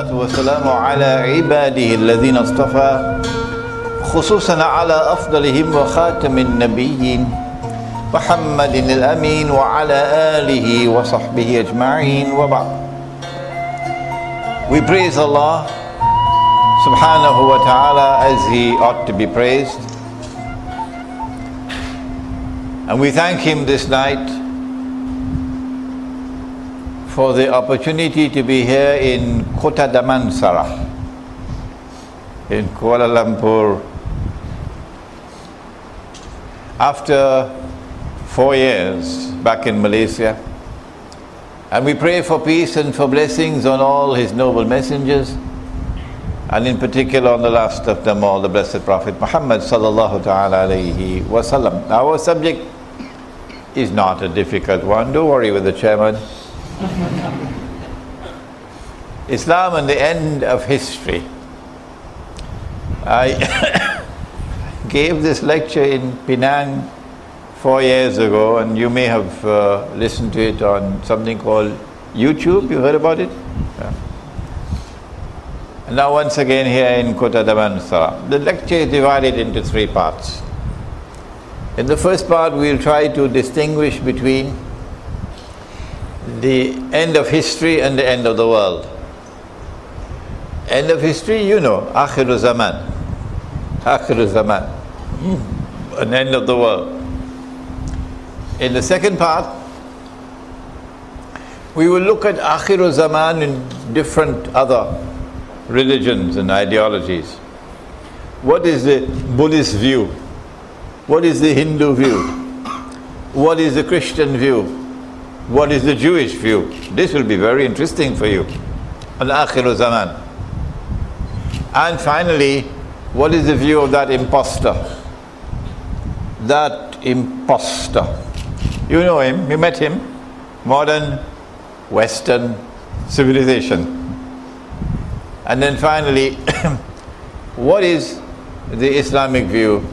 والصلاة والسلام على عباده الذين اصطفى خصوصا على أفضلهم وخاتم النبيين محمد الأمين وعلى آله وصحبه أجمعين وبعد. We praise Allah subhanahu wa ta'ala as He ought to be praised, and we thank Him this night for the opportunity to be here in Kota Damansara in Kuala Lumpur after 4 years back in Malaysia. And we pray for peace and for blessings on all His noble messengers, and in particular on the last of them all, the blessed Prophet Muhammad sallallahu ta'ala alayhi wa sallam. Our subject is not a difficult one, don't worry with the chairman. Islam and the end of history. I gave this lecture in Penang 4 years ago, and you may have listened to it on something called YouTube. You heard about it? Yeah. And now once again here in Kota Damansara. The lecture is divided into 3 parts. In the first part we'll try to distinguish between the end of history and the end of the world. End of history, you know, Akhir Zaman. Akhir Zaman. An end of the world. In the second part, we will look at Akhir Zaman in different other religions and ideologies. What is the Buddhist view? What is the Hindu view? What is the Christian view? What is the Jewish view? This will be very interesting for you. Al-Akhir Zaman. And finally, what is the view of that imposter? That imposter. You know him, you met him. Modern Western civilization. And then finally, what is the Islamic view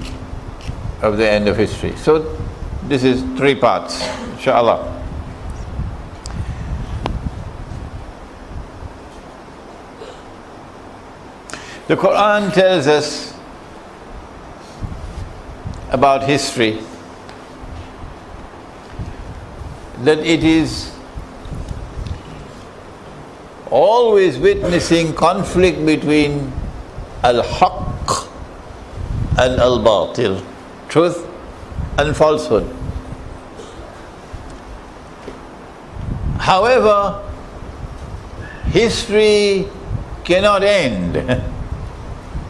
of the end of history? So this is 3 parts, inshallah. The Quran tells us about history that it is always witnessing conflict between al-haqq and al-batil, truth and falsehood. However, history cannot end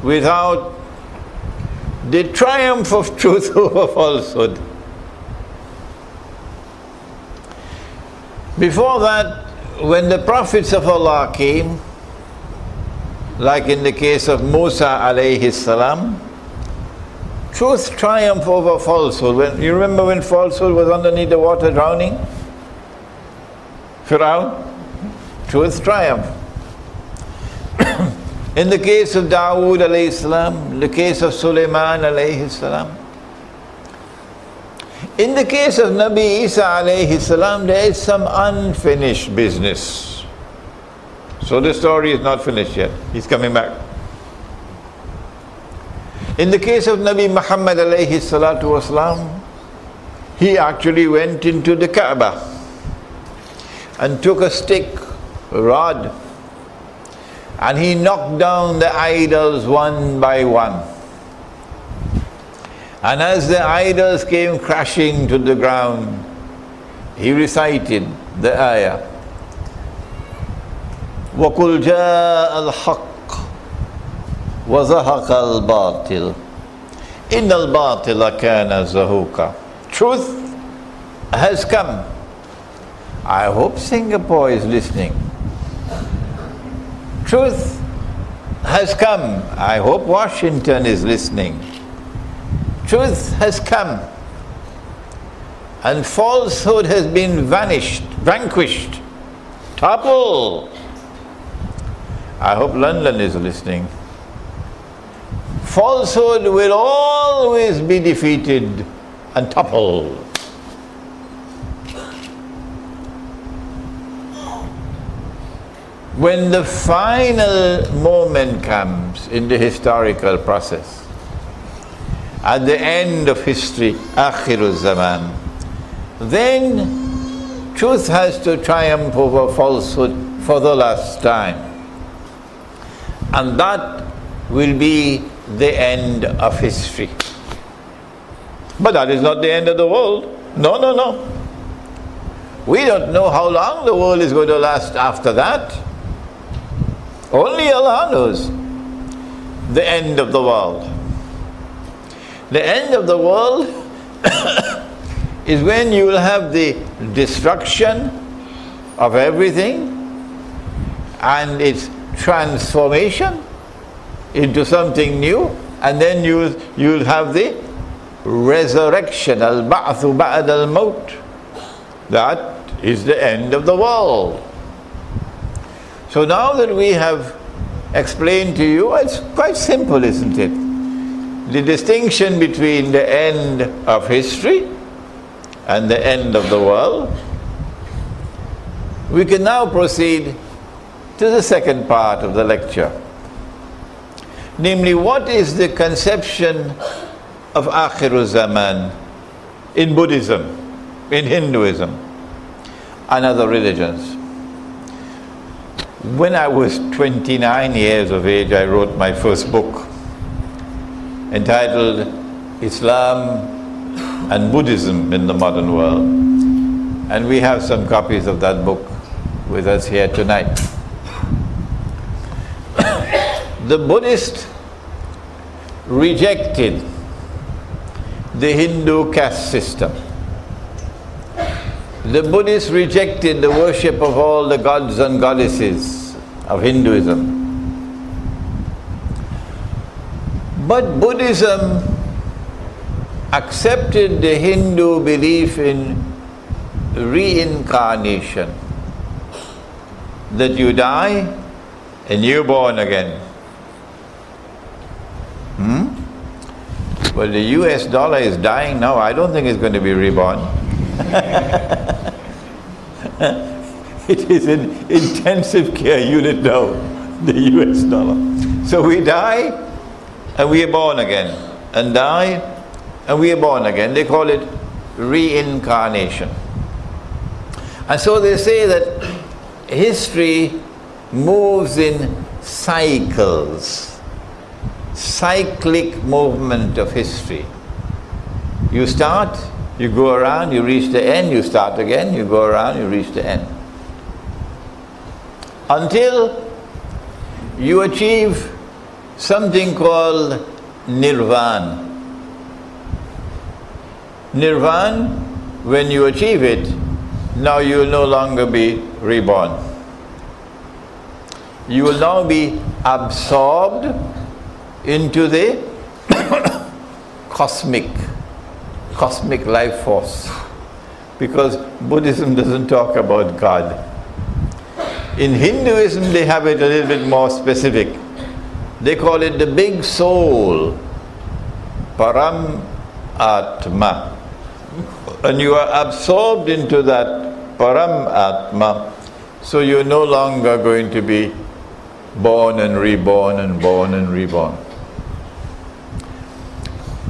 without the triumph of truth over falsehood. Before that, when the prophets of Allah came, like in the case of Musa alayhi salam, truth triumphed over falsehood. You remember when falsehood was underneath the water drowning? Fir'aun? Truth triumphed. In the case of Dawood alayhi salam, in the case of Sulaiman alayhi salam, in the case of Nabi Isa alayhi salam, there is some unfinished business. So the story is not finished yet. He's coming back. In the case of Nabi Muhammad alayhi salatu wasalam, he actually went into the Kaaba and took a stick, a rod, and he knocked down the idols one by one. And as the idols came crashing to the ground, he recited the ayah, وَقُلْ جَاءَ الْحَقِّ وَزَهَقَ الْبَاطِلِ إِنَّ الْبَاطِلَ كَانَ زَهُوقًا. Truth has come. I hope Singapore is listening. Truth has come. I hope Washington is listening. Truth has come. And falsehood has been vanquished, toppled. I hope London is listening. Falsehood will always be defeated and toppled. when the final moment comes in the historical process, at the end of history, akhiru zaman, then truth has to triumph over falsehood for the last time. And that will be the end of history. But that is not the end of the world. No, no, no. We don't know how long the world is going to last after that. Only Allah knows the end of the world. The end of the world is when you will have the destruction of everything and its transformation into something new, and then you'll have the resurrection, al-ba'thu ba'd al-maut. That is the end of the world. So now that we have explained to you, it's quite simple, isn't it? The distinction between the end of history and the end of the world. We can now proceed to the second part of the lecture. Namely, what is the conception of akhiru zaman in Buddhism, in Hinduism, and other religions? When I was 29 years of age, I wrote my first book entitled Islam and Buddhism in the Modern World. And we have some copies of that book with us here tonight. The Buddhists rejected the Hindu caste system. The Buddhists rejected the worship of all the gods and goddesses of Hinduism. But Buddhism accepted the Hindu belief in reincarnation, that you die and you're born again. Well, the US dollar is dying now. I don't think it's going to be reborn. It is in intensive care unit now, the US dollar. So we die and we are born again, and die and we are born again. They call it reincarnation. And so they say that history moves in cycles. Cyclic movement of history. You start, you go around, you reach the end, you start again, you go around, you reach the end. Until you achieve something called nirvana. Nirvana, when you achieve it, now you will no longer be reborn. You will now be absorbed into the cosmic life force, because Buddhism doesn't talk about God. In Hinduism they have it a little bit more specific. They call it the big soul, Param Atma, and you are absorbed into that Param Atma, so you're no longer going to be born and reborn and born and reborn.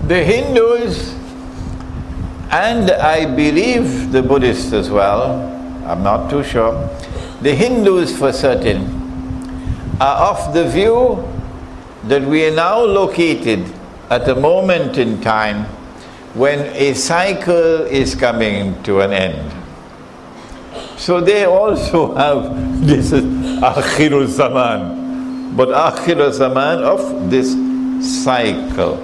The Hindus, and I believe the Buddhists as well, I'm not too sure, the Hindus for certain are of the view that we are now located at a moment in time when a cycle is coming to an end. So they also have this akhiru zaman, but akhiru zaman of this cycle.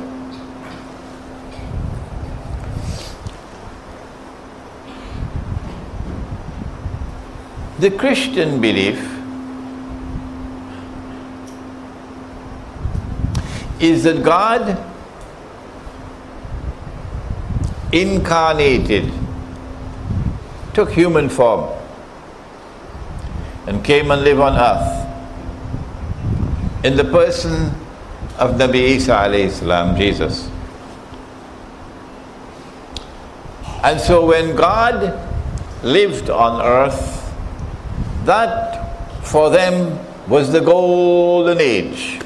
The Christian belief is that God incarnated, took human form, and came and lived on earth in the person of Nabi Isa alayhi salam, Jesus. And so when God lived on earth, that for them was the golden age.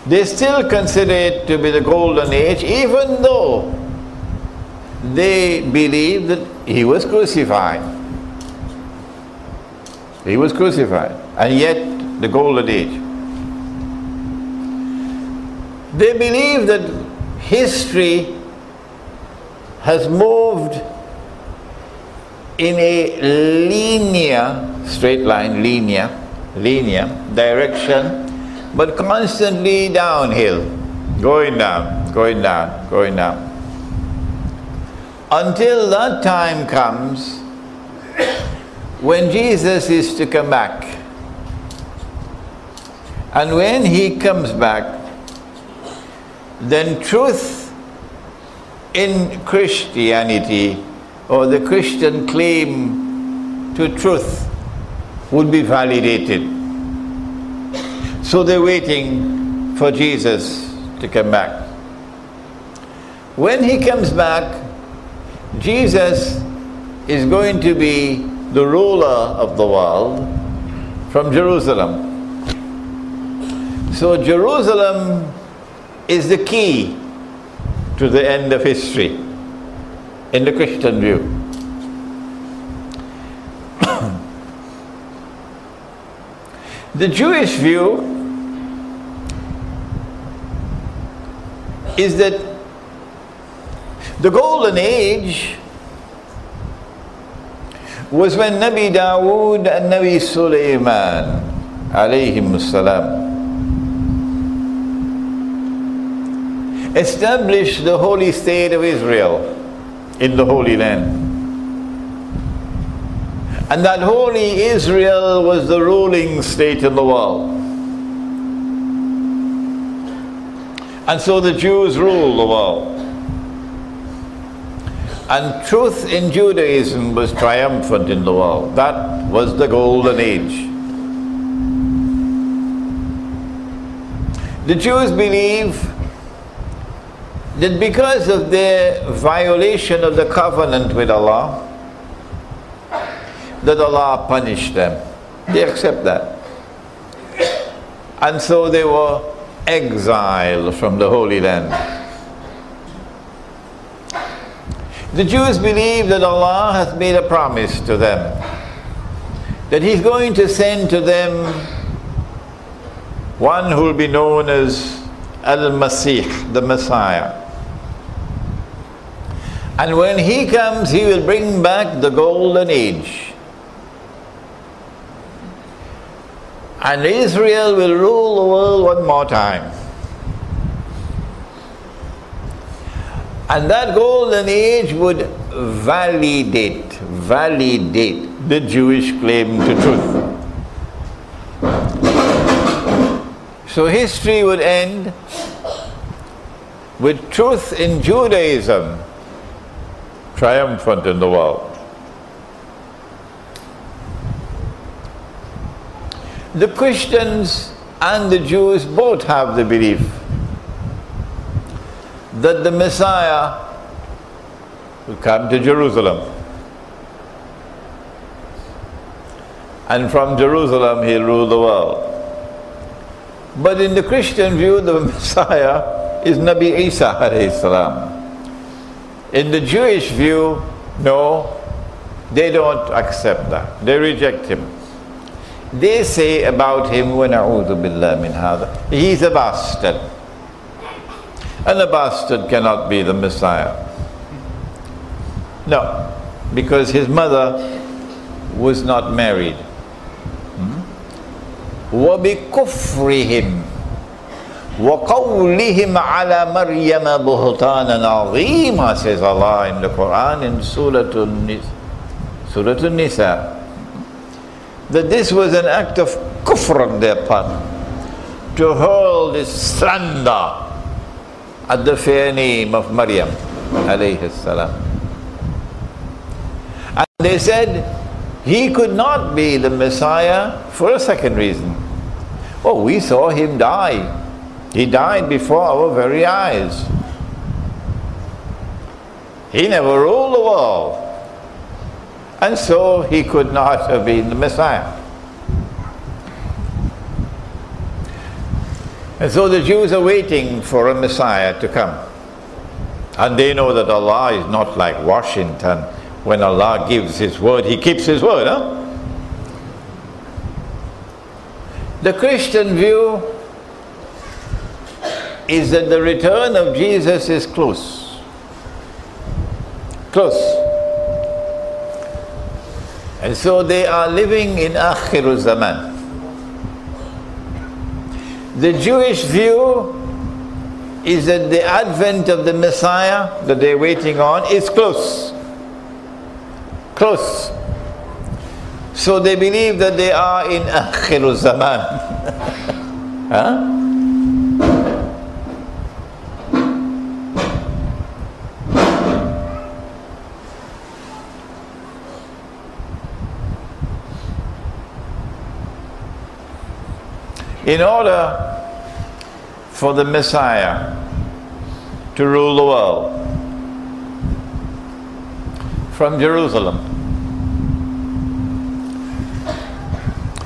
They still consider it to be the golden age, even though they believe that he was crucified. He was crucified, and yet the golden age. They believe that history has moved in a linear, straight line, linear direction, but constantly downhill, going down, going down, going down. Until that time comes when Jesus is to come back. And when he comes back, then truth in Christianity, or the Christian claim to truth, would be validated. So they're waiting for Jesus to come back. When he comes back, Jesus is going to be the ruler of the world from Jerusalem. So Jerusalem is the key to the end of history in the Christian view. The Jewish view is that the golden age was when Nabi Dawood and Nabi Sulaiman alayhim salam established the holy state of Israel in the Holy Land. And that holy Israel was the ruling state in the world. And so the Jews ruled the world. And truth in Judaism was triumphant in the world. That was the golden age. The Jews believe that because of their violation of the covenant with Allah, that Allah punished them. They accept that. And so they were exiled from the Holy Land. The Jews believe that Allah has made a promise to them, that He's going to send to them one who will be known as Al-Masih, the Messiah. And when He comes, He will bring back the golden age. And Israel will rule the world one more time. And that golden age would validate the Jewish claim to truth. So history would end with truth in Judaism triumphant in the world. The Christians and the Jews both have the belief that the Messiah will come to Jerusalem. And from Jerusalem He'll rule the world. But in the Christian view, the Messiah is Nabi Isa alayhi salam. In the Jewish view, no, they don't accept that. They reject Him. They say about Him, وَنَعُوذُ بِاللَّهِ مِنْ هَذَا, He's a bastard. And a bastard cannot be the Messiah. No, because his mother was not married. وَبِكُفْرِهِمْ وَقَوْلِهِمْ عَلَى مَرْيَمَ بُهْتَانًا عَظِيمًا, says Allah in the Quran in Surah An-Nisa, that this was an act of kufr on their part, to hurl this slander at the fair name of Maryam alayhi salam. And they said He could not be the Messiah for a second reason. Oh, we saw Him die. He died before our very eyes. He never ruled the world. And so he could not have been the Messiah. And so the Jews are waiting for a Messiah to come. And they know that Allah is not like Washington. When Allah gives His word, He keeps His word. Huh? The Christian view is that the return of Jesus is close. Close. And so they are living in akhir zaman. The Jewish view is that the advent of the Messiah that they're waiting on is close. Close. So they believe that they are in akhir zaman. Huh? In order for the Messiah to rule the world from Jerusalem,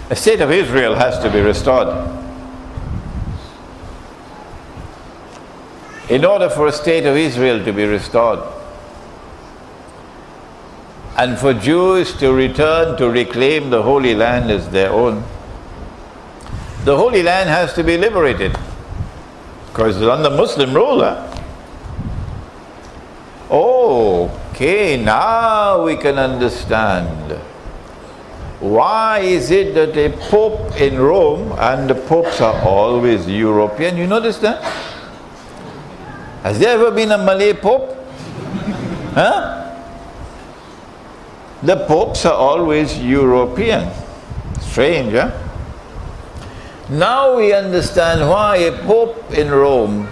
the state of Israel has to be restored. In order for a state of Israel to be restored, and for Jews to return to reclaim the Holy Land as their own, the Holy Land has to be liberated, because it's under Muslim ruler. Okay, now we can understand. Why is it that a Pope in Rome, and the Popes are always European? You notice that? Has there ever been a Malay Pope? Huh? The Popes are always European. Strange, huh? Now we understand why a Pope in Rome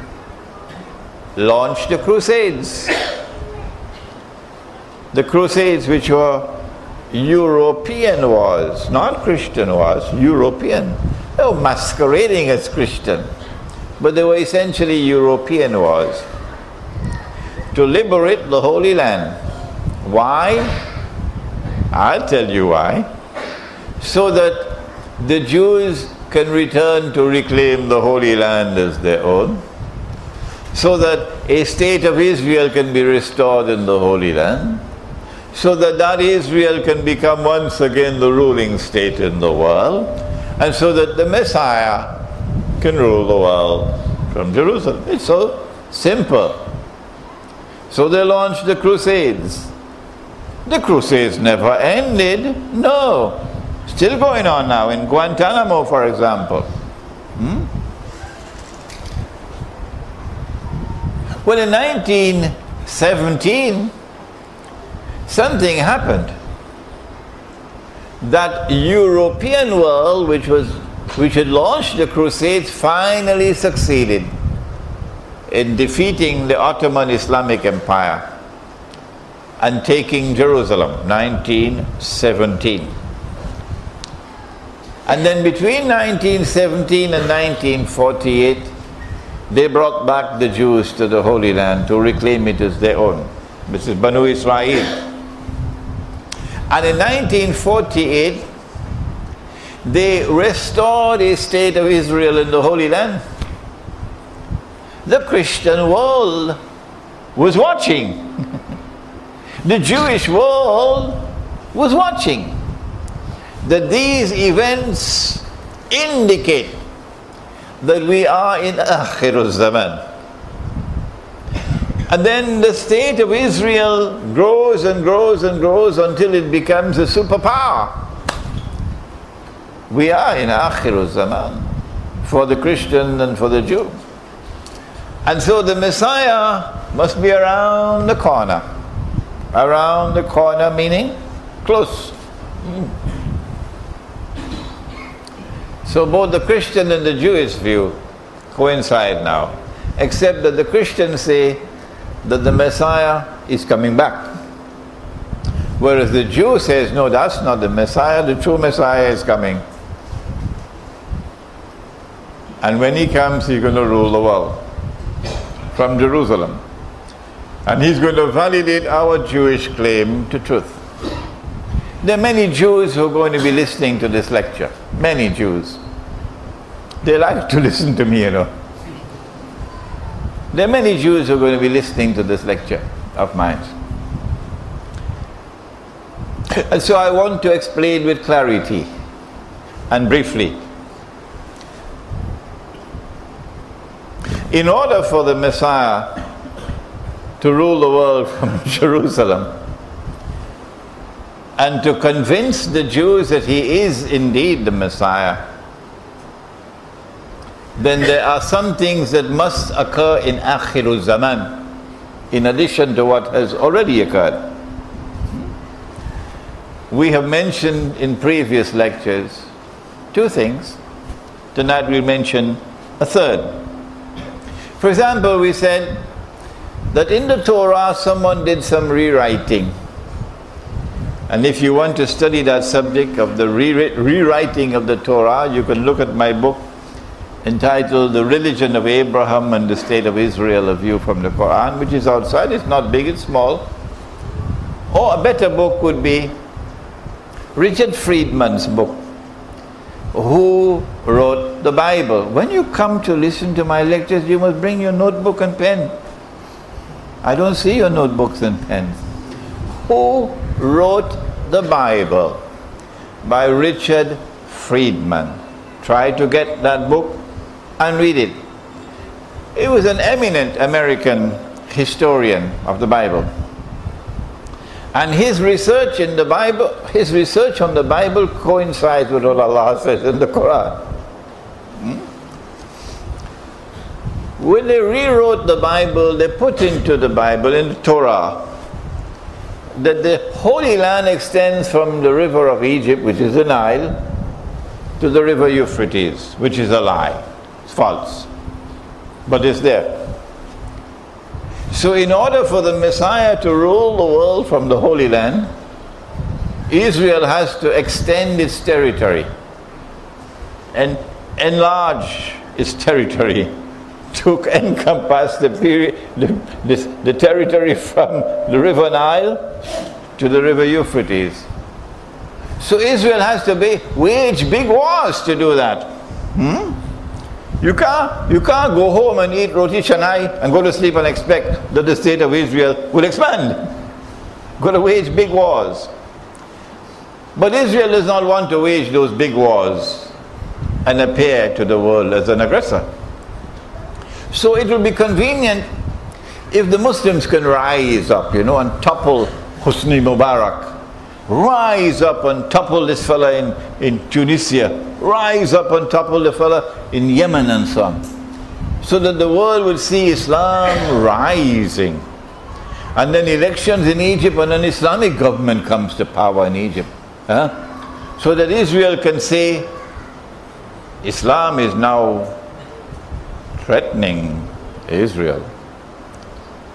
launched the Crusades. The Crusades which were European wars, not Christian wars, European. They were masquerading as Christian, but they were essentially European wars to liberate the Holy Land. Why? I'll tell you why. So that the Jews can return to reclaim the Holy Land as their own, so that a state of Israel can be restored in the Holy Land, so that that Israel can become once again the ruling state in the world, and so that the Messiah can rule the world from Jerusalem. It's so simple. So they launched the Crusades. The Crusades never ended. No. Still going on now in Guantanamo, for example. Well, in 1917, something happened. That European world, which had launched the Crusades, finally succeeded in defeating the Ottoman Islamic Empire and taking Jerusalem, 1917. And then between 1917 and 1948, they brought back the Jews to the Holy Land to reclaim it as their own. This is Banu Israel. And in 1948, they restored a state of Israel in the Holy Land. The Christian world was watching. The Jewish world was watching. That these events indicate that we are in akhir zaman. And then the state of Israel grows and grows and grows until it becomes a superpower. We are in akhir zaman for the Christian and for the Jew. And so the Messiah must be around the corner. Around the corner meaning close. So both the Christian and the Jewish view coincide now, except that the Christians say that the Messiah is coming back, whereas the Jew says, no, that's not the Messiah, the true Messiah is coming. And when he comes, he's going to rule the world from Jerusalem. And he's going to validate our Jewish claim to truth. There are many Jews who are going to be listening to this lecture. Many Jews. They like to listen to me, you know. There are many Jews who are going to be listening to this lecture of mine. And so I want to explain with clarity and briefly. In order for the Messiah to rule the world from Jerusalem and to convince the Jews that he is indeed the Messiah, then there are some things that must occur in Akhirul Zaman, in addition to what has already occurred. We have mentioned in previous lectures two things. Tonight we'll mention a third. For example, we said that in the Torah someone did some rewriting. And if you want to study that subject of the rewriting of the Torah, you can look at my book entitled The Religion of Abraham and the State of Israel, a View from the Quran, which is outside. It's not big, it's small. Or a better book would be Richard Friedman's book, Who Wrote the Bible. When you come to listen to my lectures, you must bring your notebook and pen. I don't see your notebooks and pens. Who Wrote the Bible by Richard Friedman. Try to get that book and read it. He was an eminent American historian of the Bible. And his research in the Bible, his research on the Bible coincides with what Allah says in the Quran. When they rewrote the Bible, they put into the Bible, in the Torah, that the Holy Land extends from the river of Egypt, which is the Nile, to the river Euphrates, which is a lie. It's false. But it's there. So in order for the Messiah to rule the world from the Holy Land, Israel has to extend its territory and enlarge its territory to encompass the territory from the river Nile to the river Euphrates. So Israel has to wage big wars to do that. You can't go home and eat roti canai and go to sleep and expect that the state of Israel will expand. Got to wage big wars. But Israel does not want to wage those big wars and appear to the world as an aggressor. So it will be convenient if the Muslims can rise up, and topple Hosni Mubarak. Rise up and topple this fella in Tunisia. Rise up and topple the fella in Yemen and so on. So that the world will see Islam rising. And then elections in Egypt and an Islamic government comes to power in Egypt. So that Israel can say, Islam is now threatening Israel.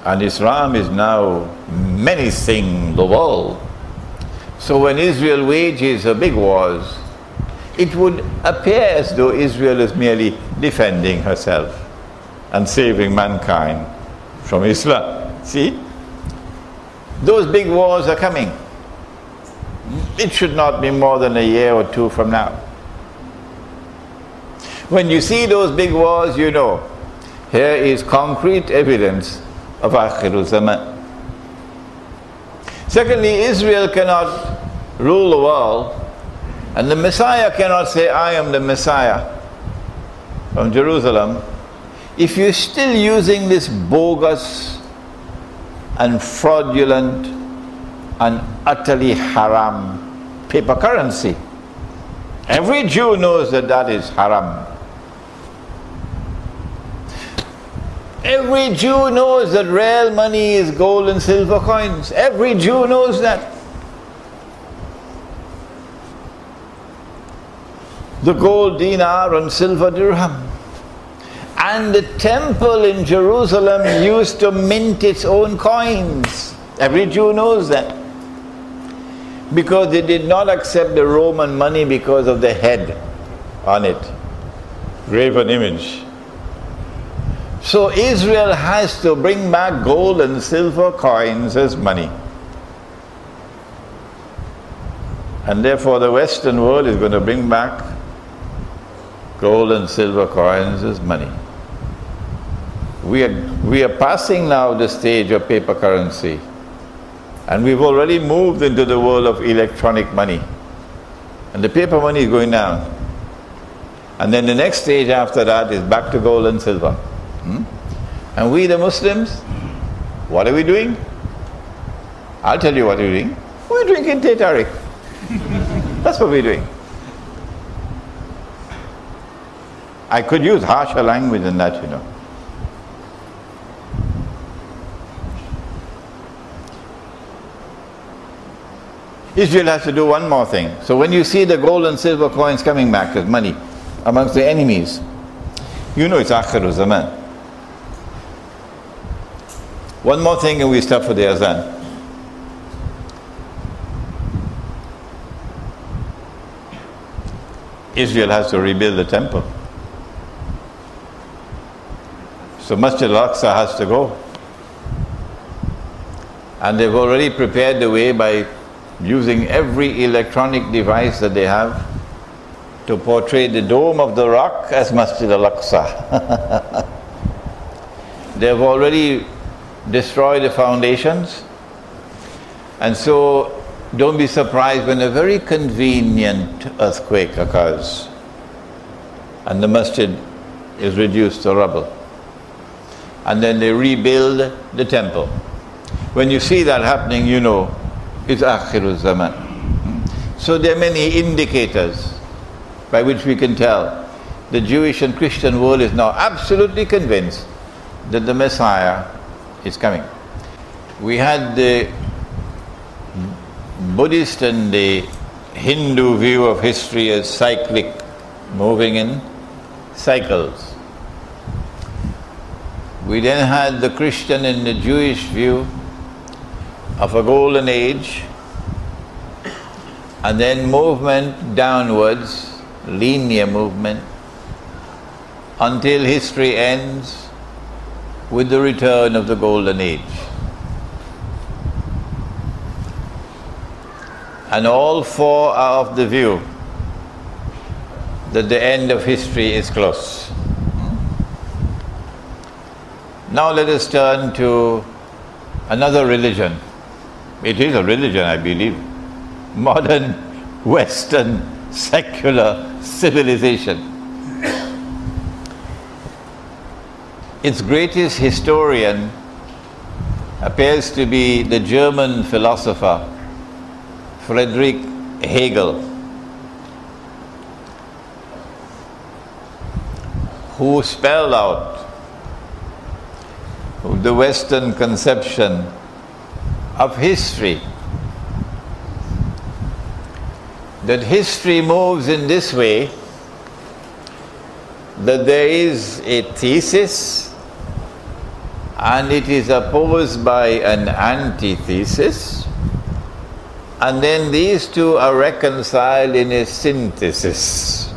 And Islam is now menacing the world. So when Israel wages a big wars, it would appear as though Israel is merely defending herself and saving mankind from Islam. See? Those big wars are coming. It should not be more than a year or two from now. When you see those big wars, you know, here is concrete evidence of Akhirul Zaman. Secondly, Israel cannot rule the world, and the Messiah cannot say, I am the Messiah from Jerusalem, if you're still using this bogus and fraudulent and utterly haram paper currency. Every Jew knows that that is haram. Every Jew knows that real money is gold and silver coins. Every Jew knows that. The gold dinar and silver dirham. And the temple in Jerusalem used to mint its own coins. Every Jew knows that. Because they did not accept the Roman money because of the head on it. Graven image. So Israel has to bring back gold and silver coins as money. And therefore the Western world is going to bring back gold and silver coins as money. We are passing now the stage of paper currency, and we've already moved into the world of electronic money, and the paper money is going down. And then the next stage after that is back to gold and silver. And we the Muslims, what are we doing? I'll tell you what we're doing. We're drinking tea tariq. That's what we're doing. I could use harsher language than that, you know. Israel has to do one more thing. So when you see the gold and silver coins coming back as money amongst the enemies, you know it's akhir zaman. One more thing and we stop for the azan. Israel has to rebuild the temple. So Masjid al-Aqsa has to go. And they've already prepared the way by using every electronic device that they have to portray the dome of the rock as Masjid al-Aqsa. They've already destroyed the foundations. And so don't be surprised when a very convenient earthquake occurs and the masjid is reduced to rubble. And then they rebuild the temple. When you see that happening, you know it's akhir zaman. So there are many indicators by which we can tell the Jewish and Christian world is now absolutely convinced that the Messiah is coming. We had the Buddhist and the Hindu view of history as cyclic, moving in cycles. We then had the Christian and the Jewish view of a golden age, and then movement downwards, linear movement, until history ends with the return of the golden age. And all four are of the view that the end of history is close. Now let us turn to another religion. It is a religion, I believe. Modern, Western, secular civilization. Its greatest historian appears to be the German philosopher Friedrich Hegel, who spelled out the Western conception of history. That history moves in this way, that there is a thesis and it is opposed by an antithesis, and then these two are reconciled in a synthesis.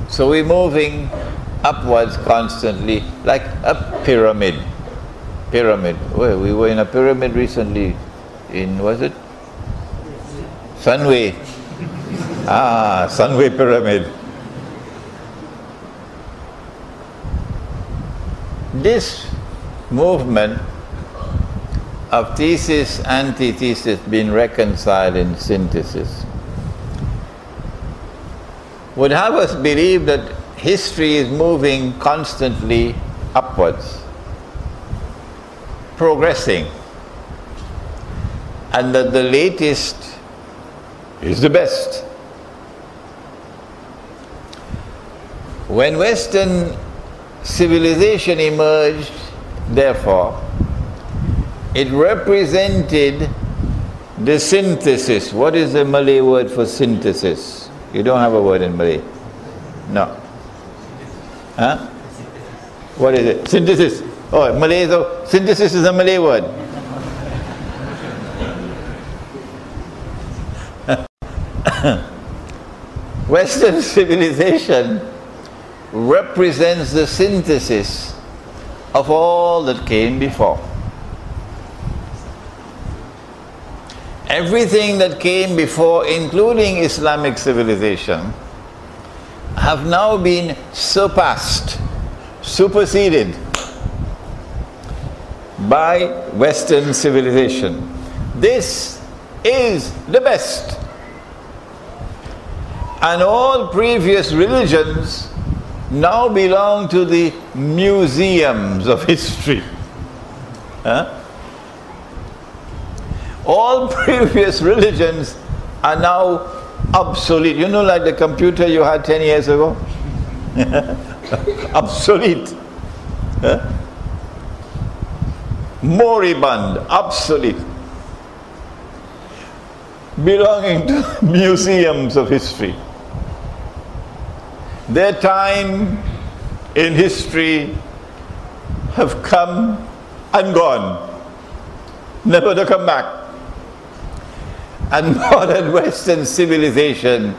So we're moving upwards constantly, like a pyramid. Well, we were in a pyramid recently in, was it? Sunway. Sunway Pyramid. This movement of thesis, antithesis being reconciled in synthesis would have us believe that history is moving constantly upwards, progressing, and that the latest is the best. When Western civilization emerged, therefore, it represented the synthesis. What is the Malay word for synthesis? You don't have a word in Malay? No. Huh? What is it? Synthesis. Oh, Malay, so synthesis is a Malay word. Western civilization represents the synthesis of all that came before. everything that came before, including Islamic civilization, have now been surpassed, superseded by Western civilization. This is the best. And all previous religions now belong to the museums of history. All previous religions are now obsolete. You know, like the computer you had 10 years ago? Obsolete. Moribund, obsolete. Belonging to museums of history. Their time in history have come and gone, never to come back. And modern Western civilization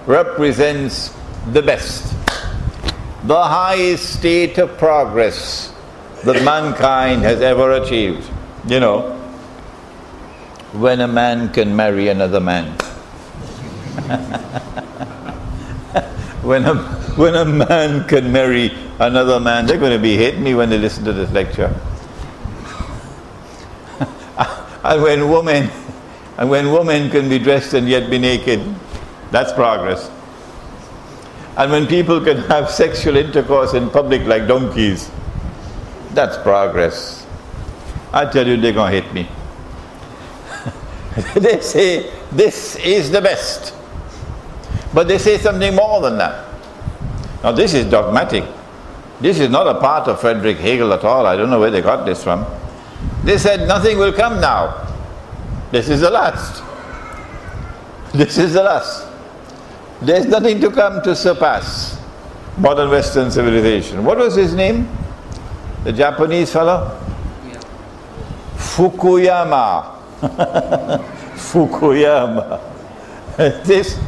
represents the best, the highest state of progress that mankind has ever achieved. You know, when a man can marry another man. When a man can marry another man, they're going to be hating me when they listen to this lecture. And when women can be dressed and yet be naked, that's progress. And when people can have sexual intercourse in public like donkeys, that's progress. I tell you, they're going to hate me. They say this is the best. But they say something more than that. Now this is dogmatic. This is not a part of Friedrich Hegel at all. I don't know where they got this from. They said nothing will come now. This is the last. This is the last. There's nothing to come to surpass modern Western civilization. What was his name? The Japanese fellow? Yeah. Fukuyama. Fukuyama. This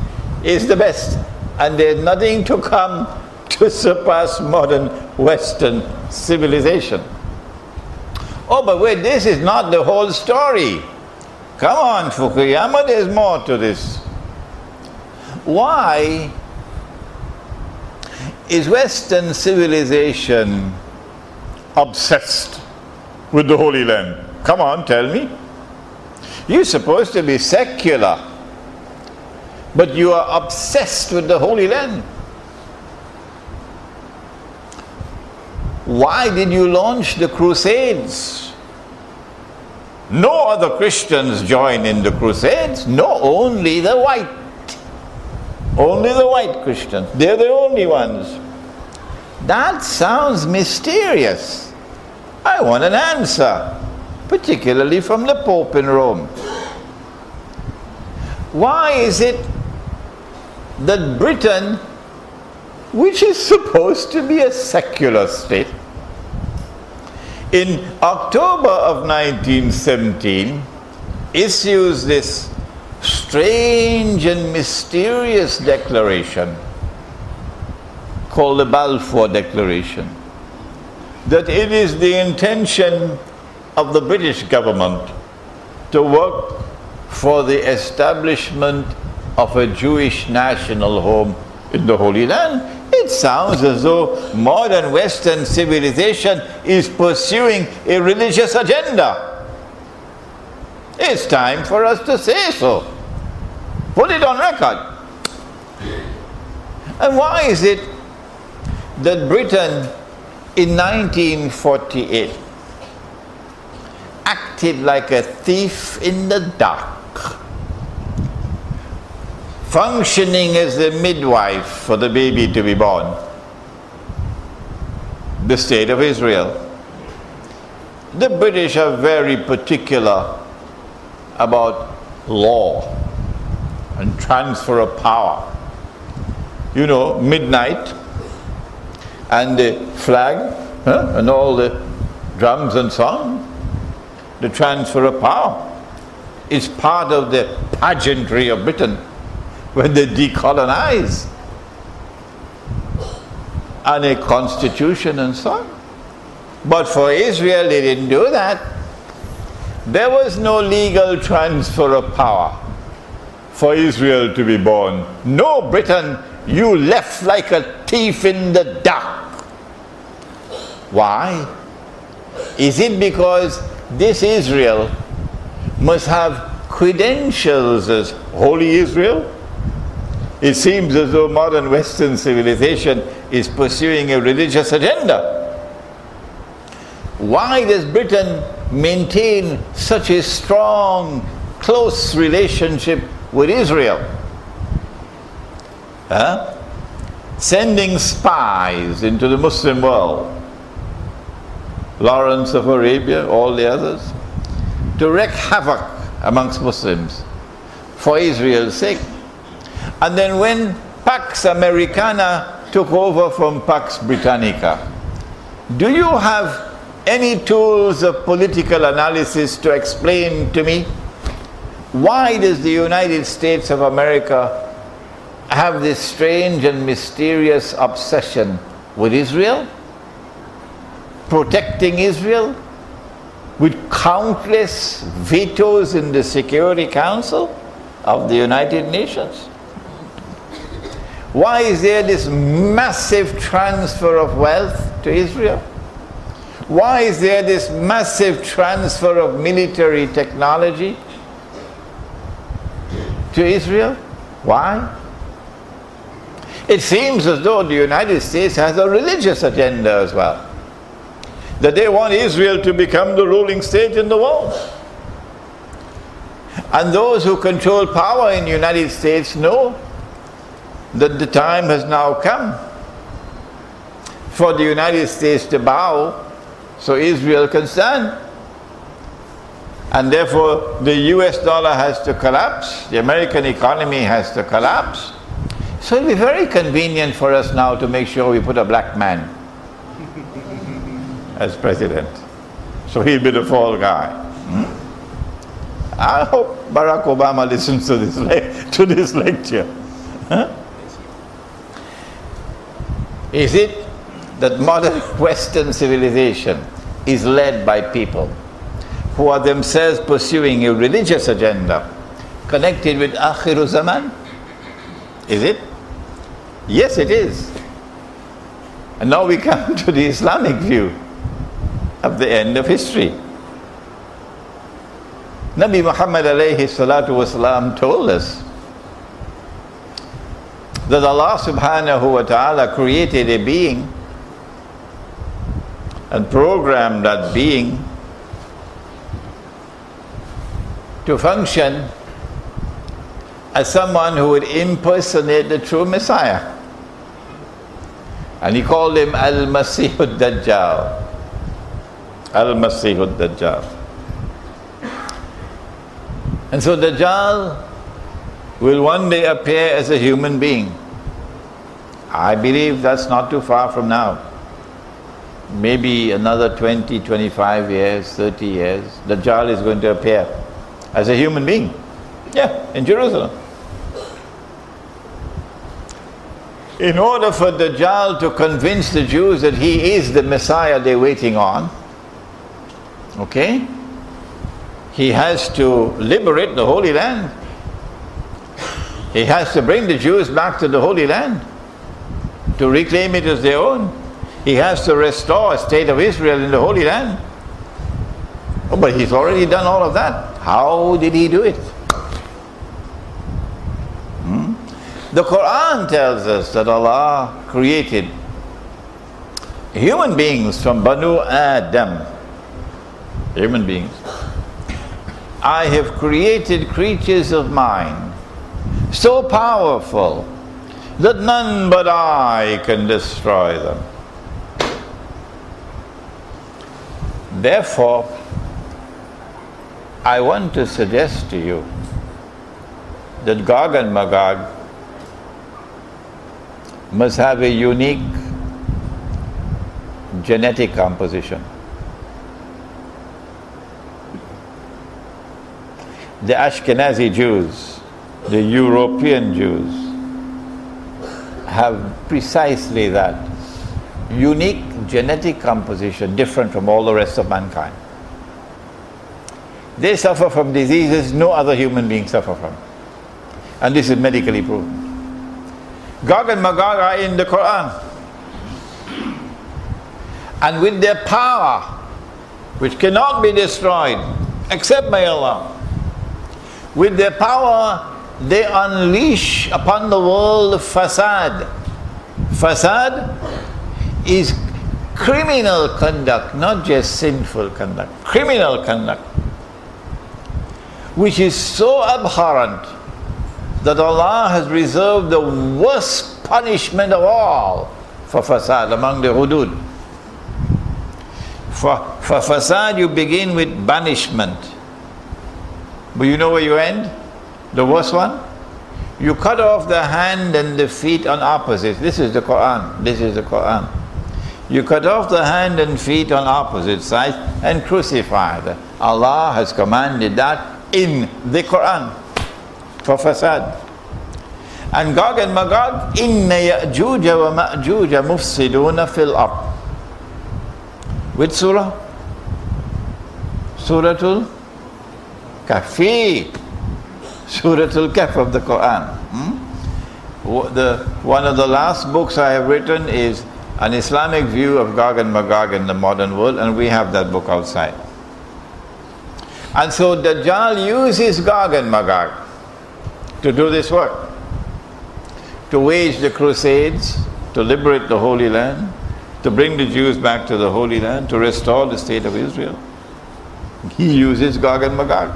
is the best, and there's nothing to come to surpass modern Western civilization. Oh, but wait, this is not the whole story. Come on, Fukuyama, there's more to this. Why is Western civilization obsessed with the Holy Land? Come on, tell me. You're supposed to be secular, but you are obsessed with the Holy Land. Why did you launch the Crusades? No other Christians join in the Crusades. No, only the white. Only the white Christians. They're the only ones. That sounds mysterious. I want an answer, particularly from the Pope in Rome. Why is it that Britain, which is supposed to be a secular state, in October of 1917 issues this strange and mysterious declaration called the Balfour Declaration, that it is the intention of the British government to work for the establishment of a Jewish national home in the Holy Land. It sounds as though modern Western civilization is pursuing a religious agenda. It's time for us to say so. Put it on record. And why is it that Britain in 1948 acted like a thief in the dark, functioning as a midwife for the baby to be born? The state of Israel. The British are very particular about law and transfer of power. You know, midnight and the flag and all the drums and song. The transfer of power is part of the pageantry of Britain when they decolonize, and a constitution and so on. But for Israel, they didn't do that. There was no legal transfer of power for Israel to be born. No, Britain, you left like a thief in the dark. Why? Is it because this Israel must have credentials as holy Israel? It seems as though modern Western civilization is pursuing a religious agenda. Why does Britain maintain such a strong, close relationship with Israel? Sending spies into the Muslim world, Lawrence of Arabia, all the others, to wreak havoc amongst Muslims for Israel's sake. And then when Pax Americana took over from Pax Britannica, do you have any tools of political analysis to explain to me why does the United States of America have this strange and mysterious obsession with Israel, protecting Israel, with countless vetoes in the Security Council of the United Nations? Why is there this massive transfer of wealth to Israel? Why is there this massive transfer of military technology to Israel? Why? It seems as though the United States has a religious agenda as well, that they want Israel to become the ruling state in the world. And those who control power in the United States know that the time has now come for the United States to bow so Israel can stand. And therefore the US dollar has to collapse, the American economy has to collapse. So it'll be very convenient for us now to make sure we put a black man as president. So he'll be the fall guy. I hope Barack Obama listens to this lecture. Is it that modern Western civilization is led by people who are themselves pursuing a religious agenda connected with Akhir Zaman? Is it? Yes, it is. And now we come to the Islamic view of the end of history. Nabi Muhammad alayhi salatu wasalam told us that Allah subhanahu wa ta'ala created a being and programmed that being to function as someone who would impersonate the true Messiah. And he called him Al-Masih al-Dajjal. Al-Masih al-Dajjal. And so Dajjal will one day appear as a human being. I believe that's not too far from now. Maybe another 20, 25 years, 30 years, Dajjal is going to appear as a human being. Yeah, in Jerusalem. In order for Dajjal to convince the Jews that he is the Messiah they're waiting on, okay, he has to liberate the Holy Land. He has to bring the Jews back to the Holy Land to reclaim it as their own. He has to restore a state of Israel in the Holy Land. Oh, but he's already done all of that. How did he do it? The Quran tells us that Allah created human beings from Banu Adam. Human beings. I have created creatures of mine so powerful that none but I can destroy them. Therefore, I want to suggest to you that Gog and Magog must have a unique genetic composition. The Ashkenazi Jews, the European Jews, have precisely that unique genetic composition, different from all the rest of mankind. They suffer from diseases no other human being suffer from. And this is medically proven. Gog and Magog are in the Quran. And with their power, which cannot be destroyed except by Allah, with their power they unleash upon the world fasad. Fasad is criminal conduct, not just sinful conduct. Criminal conduct, which is so abhorrent that Allah has reserved the worst punishment of all for fasad among the hudud. For fasad you begin with banishment. But you know where you end? The worst one? You cut off the hand and the feet on opposites. This is the Quran. This is the Quran. You cut off the hand and feet on opposite sides and crucify them. Allah has commanded that in the Quran for fasad. And Gog and Magog, inna Ya'juj wa Ma'juj mufsiduna fil ard. Which surah? Suratul Kahfi. Suratul Kahf of the Quran. One of the last books I have written is an Islamic view of Gog and Magog in the modern world, and we have that book outside. And so Dajjal uses Gog and Magog to do this work, to wage the crusades, to liberate the Holy Land, to bring the Jews back to the Holy Land, to restore the state of Israel. He uses Gog and Magog.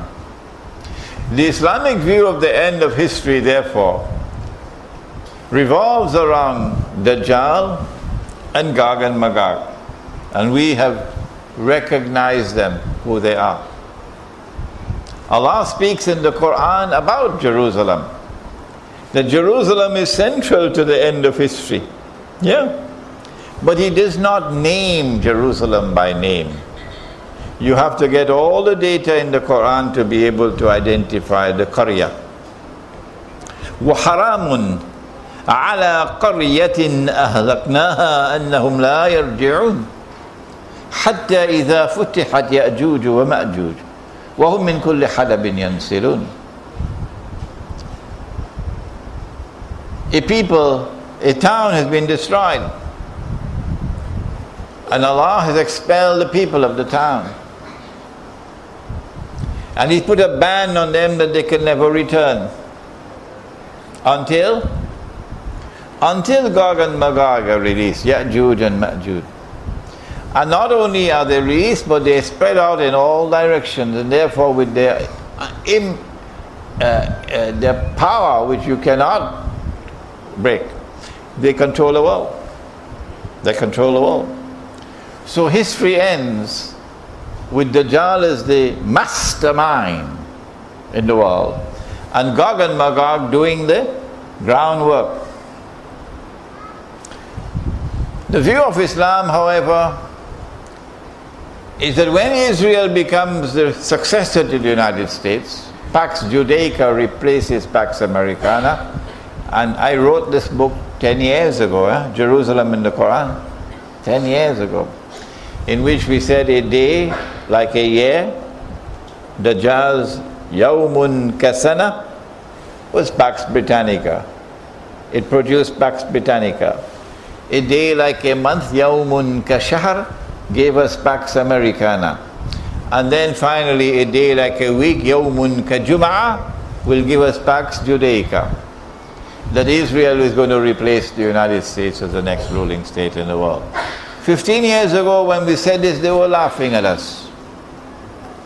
The Islamic view of the end of history, therefore, revolves around Dajjal and Gog and Magog. And we have recognized them, who they are. Allah speaks in the Quran about Jerusalem. That Jerusalem is central to the end of history. Yeah. But He does not name Jerusalem by name. You have to get all the data in the Quran to be able to identify the Qarya. وَحَرَامٌ عَلَى قَرْيَةٍ أَهْلَكْنَاهَا أَنَّهُمْ لَا يَرْجِعُونَ حَتَّى إِذَا فُتِحَتْ يَأْجُوجُ وَمَأْجُوجُ وَهُمْ مِنْ كُلِّ حَدَبٍ يَنْسِلُونَ. A town has been destroyed, and Allah has expelled the people of the town. And He put a ban on them that they can never return until Gog and Magog are released, Ya'juj and Ma'juj. And not only are they released, but they spread out in all directions, and therefore with their power, which you cannot break, they control the world. They control the world. So history ends with Dajjal as the mastermind in the world, and Gog and Magog doing the groundwork. The view of Islam, however, is that when Israel becomes the successor to the United States, Pax Judaica replaces Pax Americana, and I wrote this book 10 years ago, Jerusalem in the Quran, 10 years ago, in which we said a day like a year, Dajjal's Yawmun Kasana was Pax Britannica. It produced Pax Britannica. A day like a month, Yawmun Kashahr, gave us Pax Americana. And then finally a day like a week, Yawmun Kajum'a, will give us Pax Judaica. That Israel is going to replace the United States as the next ruling state in the world. 15 years ago when we said this, they were laughing at us.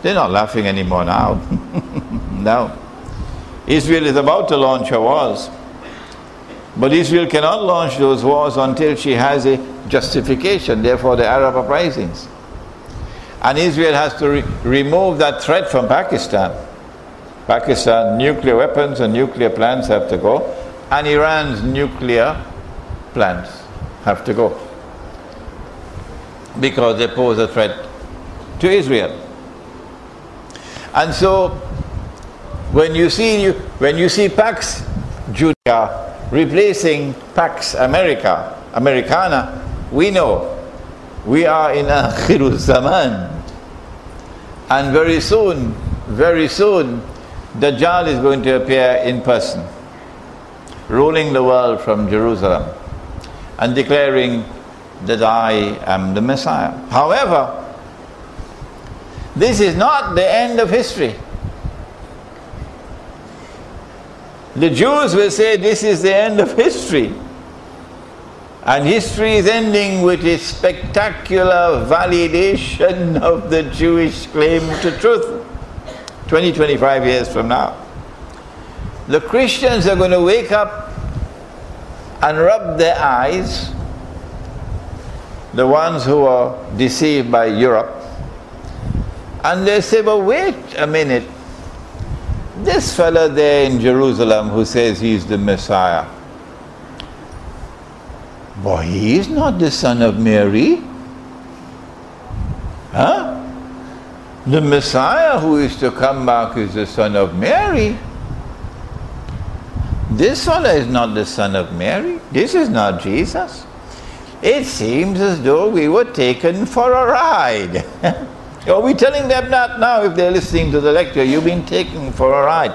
They're not laughing anymore now. No. Israel is about to launch her wars. But Israel cannot launch those wars until she has a justification, therefore the Arab uprisings. And Israel has to remove that threat from Pakistan. Pakistan, nuclear weapons and nuclear plants have to go, and Iran's nuclear plants have to go, because they pose a threat to Israel. And so when you see Pax Judaica replacing Pax Americana, we know we are in Akhirul Zaman, and very soon very soon Dajjal is going to appear in person, ruling the world from Jerusalem and declaring that I am the Messiah. However, this is not the end of history. The Jews will say this is the end of history. And history is ending with a spectacular validation of the Jewish claim to truth. 25 years from now. The Christians are going to wake up and rub their eyes, the ones who are deceived by Europe, and they say, but wait a minute, this fella there in Jerusalem who says he's the Messiah, boy, he is not the son of Mary. Huh? The Messiah who is to come back is the son of Mary. This fella is not the son of Mary. This is not Jesus. It seems as though we were taken for a ride. Are we telling them that now if they're listening to the lecture? You've been taken for a ride.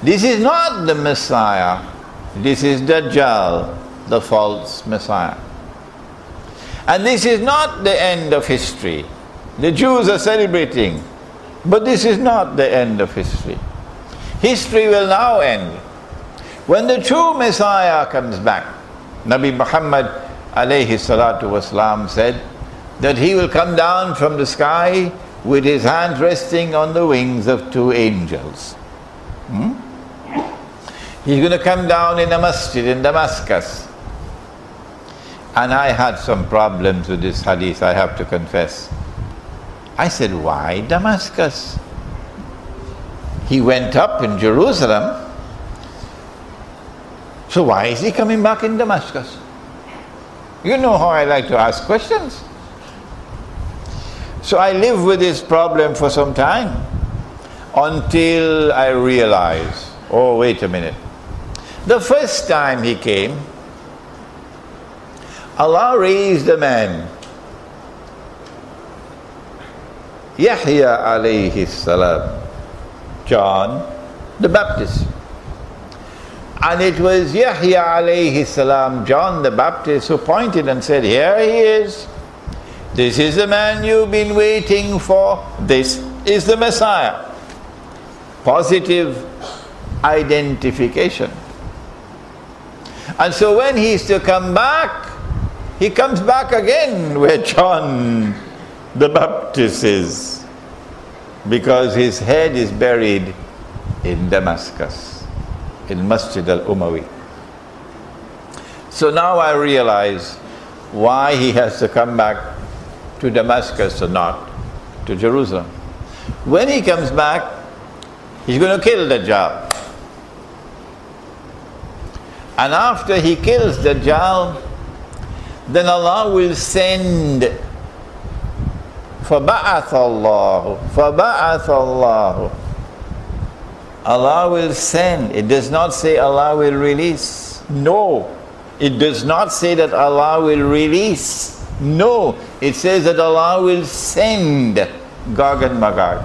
This is not the Messiah. This is Dajjal, the false Messiah. And this is not the end of history. The Jews are celebrating, but this is not the end of history. History will now end when the true Messiah comes back. Nabi Muhammad alayhi salatu wasalam said that he will come down from the sky with his hands resting on the wings of two angels. He's going to come down in a masjid in Damascus. And I had some problems with this hadith, I have to confess. I said, why Damascus? He went up in Jerusalem, so why is he coming back in Damascus? You know how I like to ask questions. So I lived with this problem for some time until I realized, oh, wait a minute. The first time he came, Allah raised a man, Yahya alayhi salam, John the Baptist. And it was Yahya alayhi salam, John the Baptist, who pointed and said, here he is. This is the man you've been waiting for. This is the Messiah. Positive identification. And so when he's to come back, he comes back again where John the Baptist is, because his head is buried in Damascus, in Masjid al-Umawi. So now I realize why he has to come back to Damascus and not to Jerusalem. When he comes back, he's going to kill Dajjal. And after he kills Dajjal, then Allah will send فَبَعَثَ اللَّهُ. Allah will send. It does not say Allah will release. No. It does not say that Allah will release. No. It says that Allah will send Gog and Magog.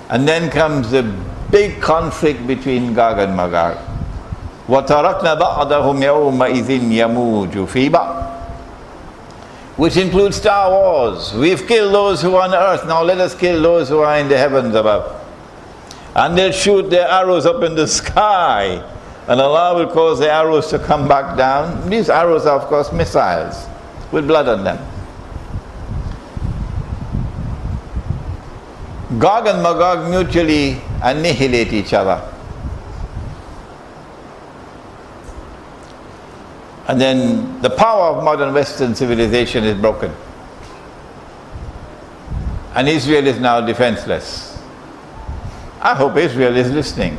And then comes the big conflict between Gog and Magog. وَتَرَكْنَا بَعْضَهُمْ يَوْمَئِذٍ يَمُوجُ فِي بَعْضٍ, which includes Star Wars. We've killed those who are on earth, now let us kill those who are in the heavens above. And they'll shoot their arrows up in the sky, and Allah will cause the arrows to come back down. These arrows are of course missiles with blood on them. Gog and Magog mutually annihilate each other. And then the power of modern Western civilization is broken. And Israel is now defenseless. I hope Israel is listening.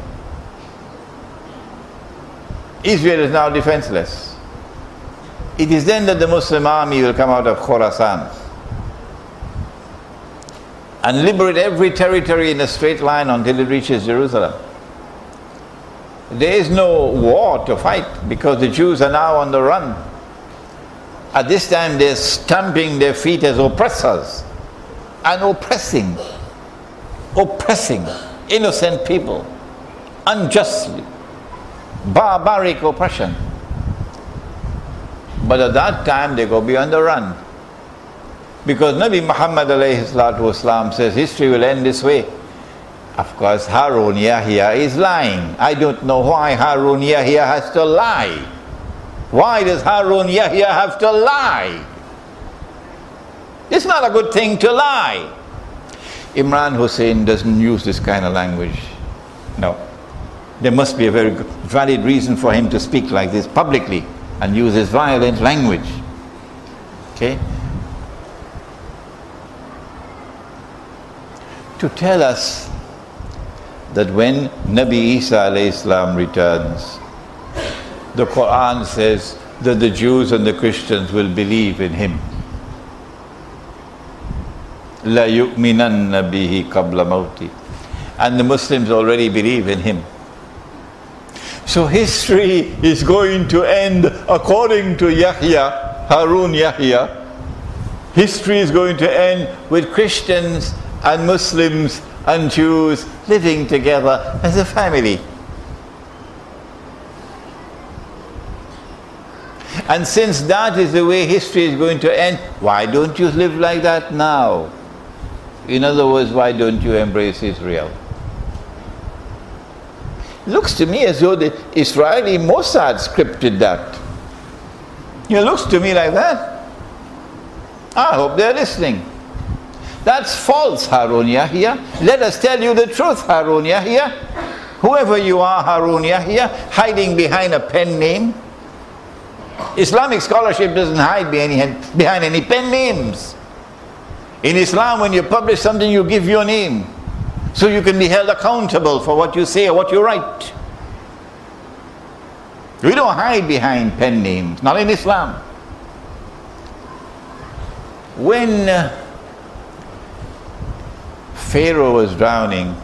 Israel is now defenseless. It is then that the Muslim army will come out of Khorasan and liberate every territory in a straight line until it reaches Jerusalem. There is no war to fight because the Jews are now on the run. At this time they're stamping their feet as oppressors and oppressing innocent people unjustly. Barbaric oppression. But at that time they go be on the run. Because Nabi Muhammad alayhi salatu wasalam says history will end this way. Of course Harun Yahya is lying. I don't know why Harun Yahya has to lie. Why does Harun Yahya have to lie? It's not a good thing to lie. Imran Hussein doesn't use this kind of language. No. There must be a very valid reason for him to speak like this publicly and use this violent language. Okay? To tell us that when Nabi Isa alayhi salam returns, the Quran says that the Jews and the Christians will believe in him. La yu'minanna bihi qabla mawti. And the Muslims already believe in him. So history is going to end according to Yahya, Harun Yahya. History is going to end with Christians and Muslims and Jews living together as a family. And since that is the way history is going to end, why don't you live like that now? In other words, why don't you embrace Israel? Looks to me as though the Israeli Mossad scripted that. It looks to me like that. I hope they're listening. That's false, Harun Yahya. Let us tell you the truth, Harun Yahya. Whoever you are, Harun Yahya, hiding behind a pen name. Islamic scholarship doesn't hide behind any pen names. In Islam, when you publish something, you give your name, so you can be held accountable for what you say or what you write. We don't hide behind pen names, not in Islam. When Pharaoh was drowning,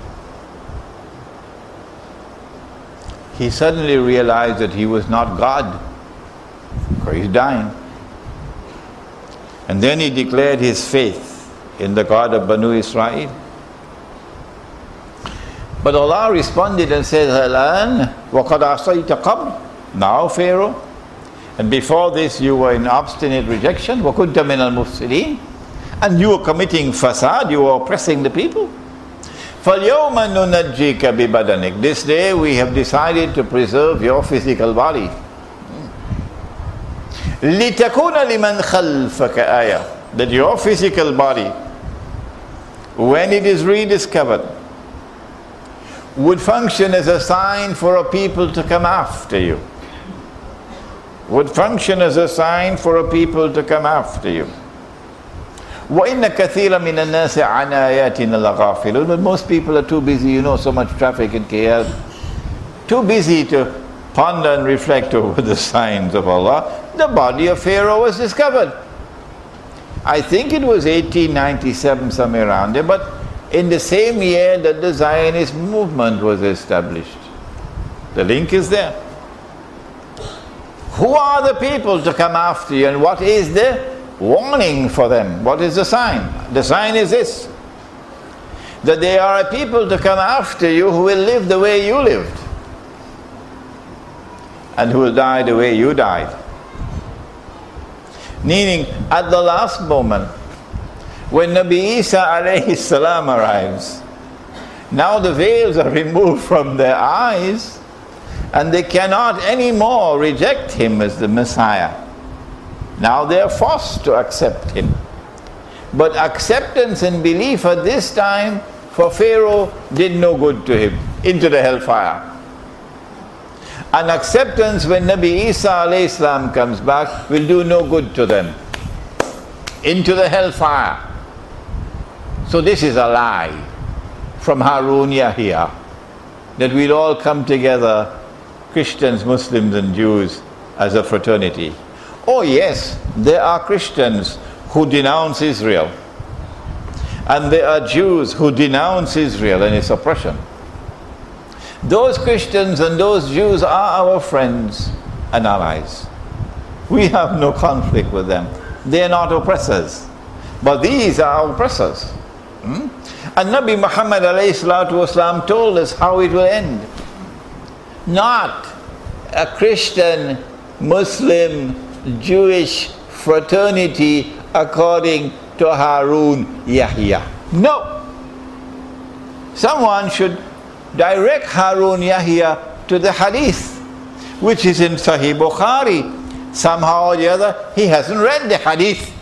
he suddenly realized that he was not God, because he's dying. And then he declared his faith in the God of Banu Israel. But Allah responded and said, Al-an waqad asayta qabl. Now, Pharaoh, and before this you were in obstinate rejection, wa kunta min al-mufsidin, and you were committing fasad, you were oppressing the people. فَالْيَوْمَ نُنَجِّيكَ بِبَدَنِكَ. This day we have decided to preserve your physical body. لِتَكُونَ لِمَنْ خَلْفَكَ آيَةً. That your physical body, when it is rediscovered, would function as a sign for a people to come after you. Would function as a sign for a people to come after you. وَإِنَّ كَثِيرًا مِنَ النَّاسِ عَنْ آيَاتِنَا لَغَافِلُونَ. But most people are too busy, you know, so much traffic in KL, too busy to ponder and reflect over the signs of Allah. The body of Pharaoh was discovered. I think it was 1897, somewhere around there, but in the same year that the Zionist movement was established. The link is there. Who are the people to come after you, and what is the warning for them? What is the sign? The sign is this: that there are a people to come after you who will live the way you lived, and who will die the way you died. Meaning, at the last moment, when Nabi Isa alayhi salam arrives, now the veils are removed from their eyes, and they cannot anymore reject him as the Messiah. Now they are forced to accept him. But acceptance and belief at this time for Pharaoh did no good to him, into the hellfire. And acceptance when Nabi Isa alayhi salam comes back will do no good to them, into the hellfire. So this is a lie from Harun Yahya, that we'll all come together, Christians, Muslims and Jews, as a fraternity. Oh yes, there are Christians who denounce Israel, and there are Jews who denounce Israel and its oppression. Those Christians and those Jews are our friends and allies. We have no conflict with them. They are not oppressors. But these are oppressors. And Nabi Muhammad ﷺ told us how it will end. Not a Christian, Muslim, Jewish fraternity according to Harun Yahya. No. Someone should direct Harun Yahya to the hadith, which is in Sahih Bukhari. Somehow or the other, he hasn't read the hadith.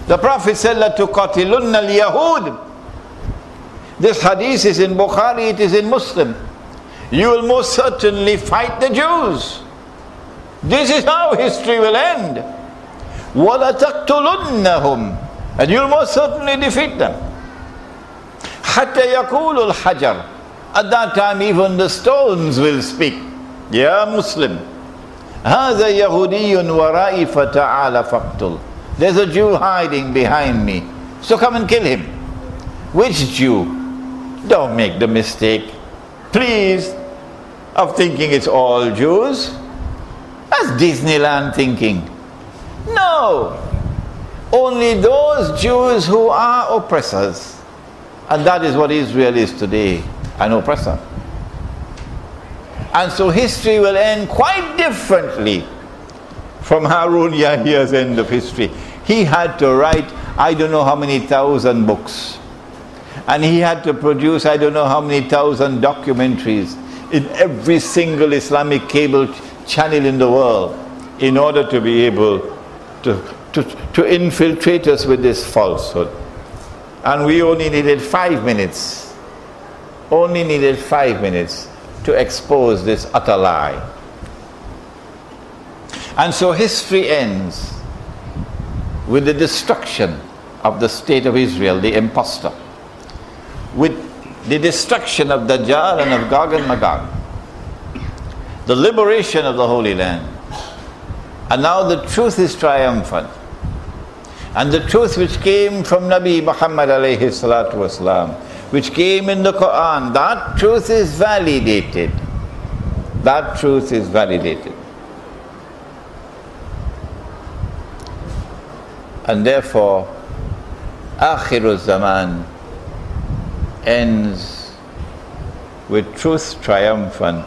The Prophet said, لَتُقَاتِلُنَّ الْيَهُودِ. This hadith is in Bukhari, it is in Muslim. You will most certainly fight the Jews. This is how history will end. وَلَتَقْتُلُنَّهُمْ. And you will most certainly defeat them. حَتَّى يَقُولُ الْحَجَرُ. At that time even the stones will speak. Ya Muslim, هَذَا يَهُودِيٌّ وَرَائِي فَتَعَالَ فَقْتُلْ. There's a Jew hiding behind me, so come and kill him. Which Jew? Don't make the mistake, please, of thinking it's all Jews. That's Disneyland thinking. No, only those Jews who are oppressors. And that is what Israel is today, an oppressor. And so history will end quite differently from Harun Yahya's end of history. He had to write I don't know how many thousand books. And he had to produce I don't know how many thousand documentaries in every single Islamic cable channel in the world in order to be able to infiltrate us with this falsehood. And we only needed 5 minutes. Only needed 5 minutes to expose this utter lie. And so history ends with the destruction of the state of Israel, the impostor, with the destruction of Dajjal and of Gog and Magog, the liberation of the Holy Land. And now the truth is triumphant. And the truth which came from Nabi Muhammad alayhi salatu wasalam, which came in the Quran, that truth is validated. That truth is validated. And therefore, Akhir Zaman ends with truth triumphant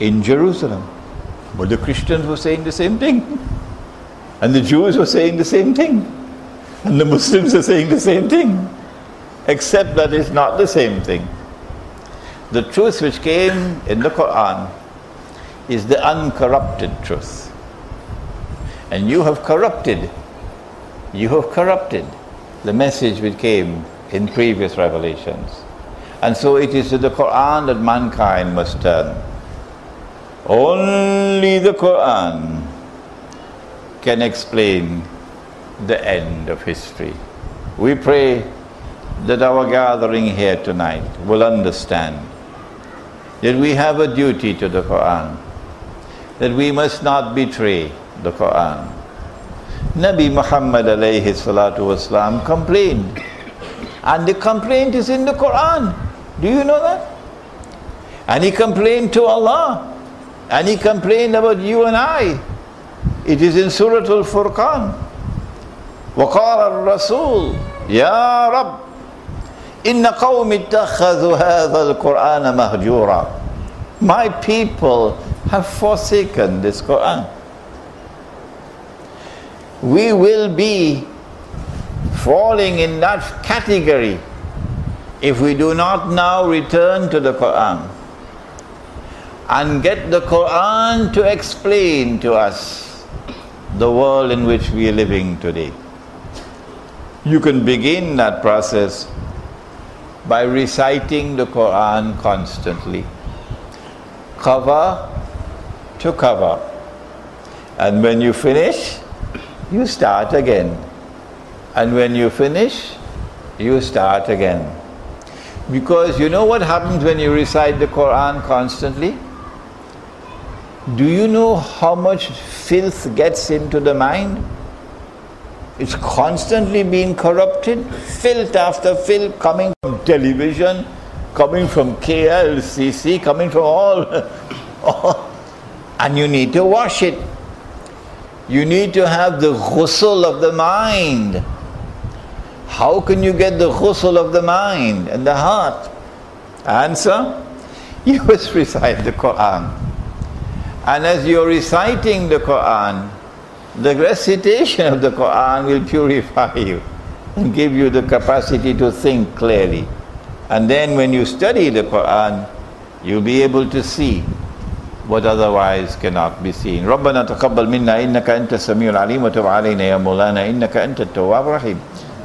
in Jerusalem. But the Christians were saying the same thing. And the Jews were saying the same thing. And the Muslims are saying the same thing. Except that it's not the same thing. The truth which came in the Quran is the uncorrupted truth. And you have corrupted the message which came in previous revelations. And so it is to the Quran that mankind must turn. Only the Quran can explain the end of history. We pray that our gathering here tonight will understand that we have a duty to the Quran, that we must not betray the Quran. Nabi Muhammad alayhi salatu wasalam complained, and the complaint is in the Quran. Do you know that? And he complained to Allah, and he complained about you and I. It is in Surah Al-Furqan. وَقَالَ الرَّسُولُ يَا رَبِّ إِنَّ قَوْمِ اتَّخَذُوا هَذَا الْقُرْآنَ مَهْجُورًا. My people have forsaken this Quran. We will be falling in that category if we do not now return to the Quran and get the Quran to explain to us the world in which we are living today. You can begin that process by reciting the Quran constantly, cover to cover. And when you finish, you start again. And when you finish, you start again. Because you know what happens when you recite the Quran constantly? Do you know how much filth gets into the mind? It's constantly being corrupted. Filth after filth coming from television, coming from KLCC, coming from all. And you need to wash it. You need to have the ghusl of the mind. How can you get the ghusl of the mind and the heart? Answer, you must recite the Quran. And as you're reciting the Quran, the recitation of the Quran will purify you and give you the capacity to think clearly. And then when you study the Quran, you'll be able to see what otherwise cannot be seen. ربنا تقبل منا إنك أنت السميع العليم وتب علينا يا مولانا إنك أنت التواب الرحيم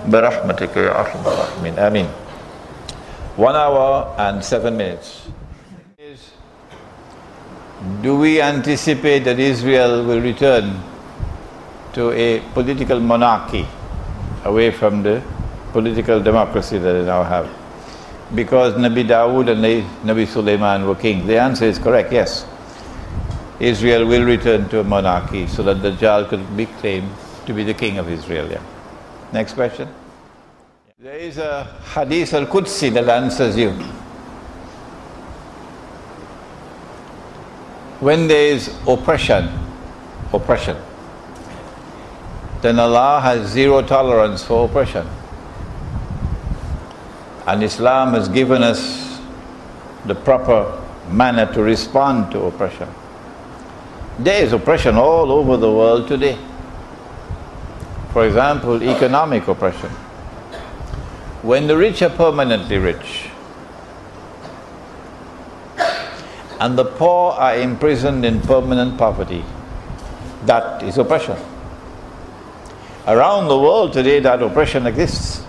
برحمتك يا أرحم الراحمين آمين. 1 hour and 7 minutes. Do we anticipate that Israel will return to a political monarchy away from the political democracy that they now have? Because Nabi Dawood and Nabi Sulaiman were kings. The answer is correct, yes. Israel will return to a monarchy so that Dajjal could be claimed to be the king of Israel. Yeah. Next question. There is a hadith al-Qudsi that answers you. When there is oppression, then Allah has zero tolerance for oppression. And Islam has given us the proper manner to respond to oppression. There is oppression all over the world today. For example, economic oppression. When the rich are permanently rich and the poor are imprisoned in permanent poverty, that is oppression. Around the world today, that oppression exists.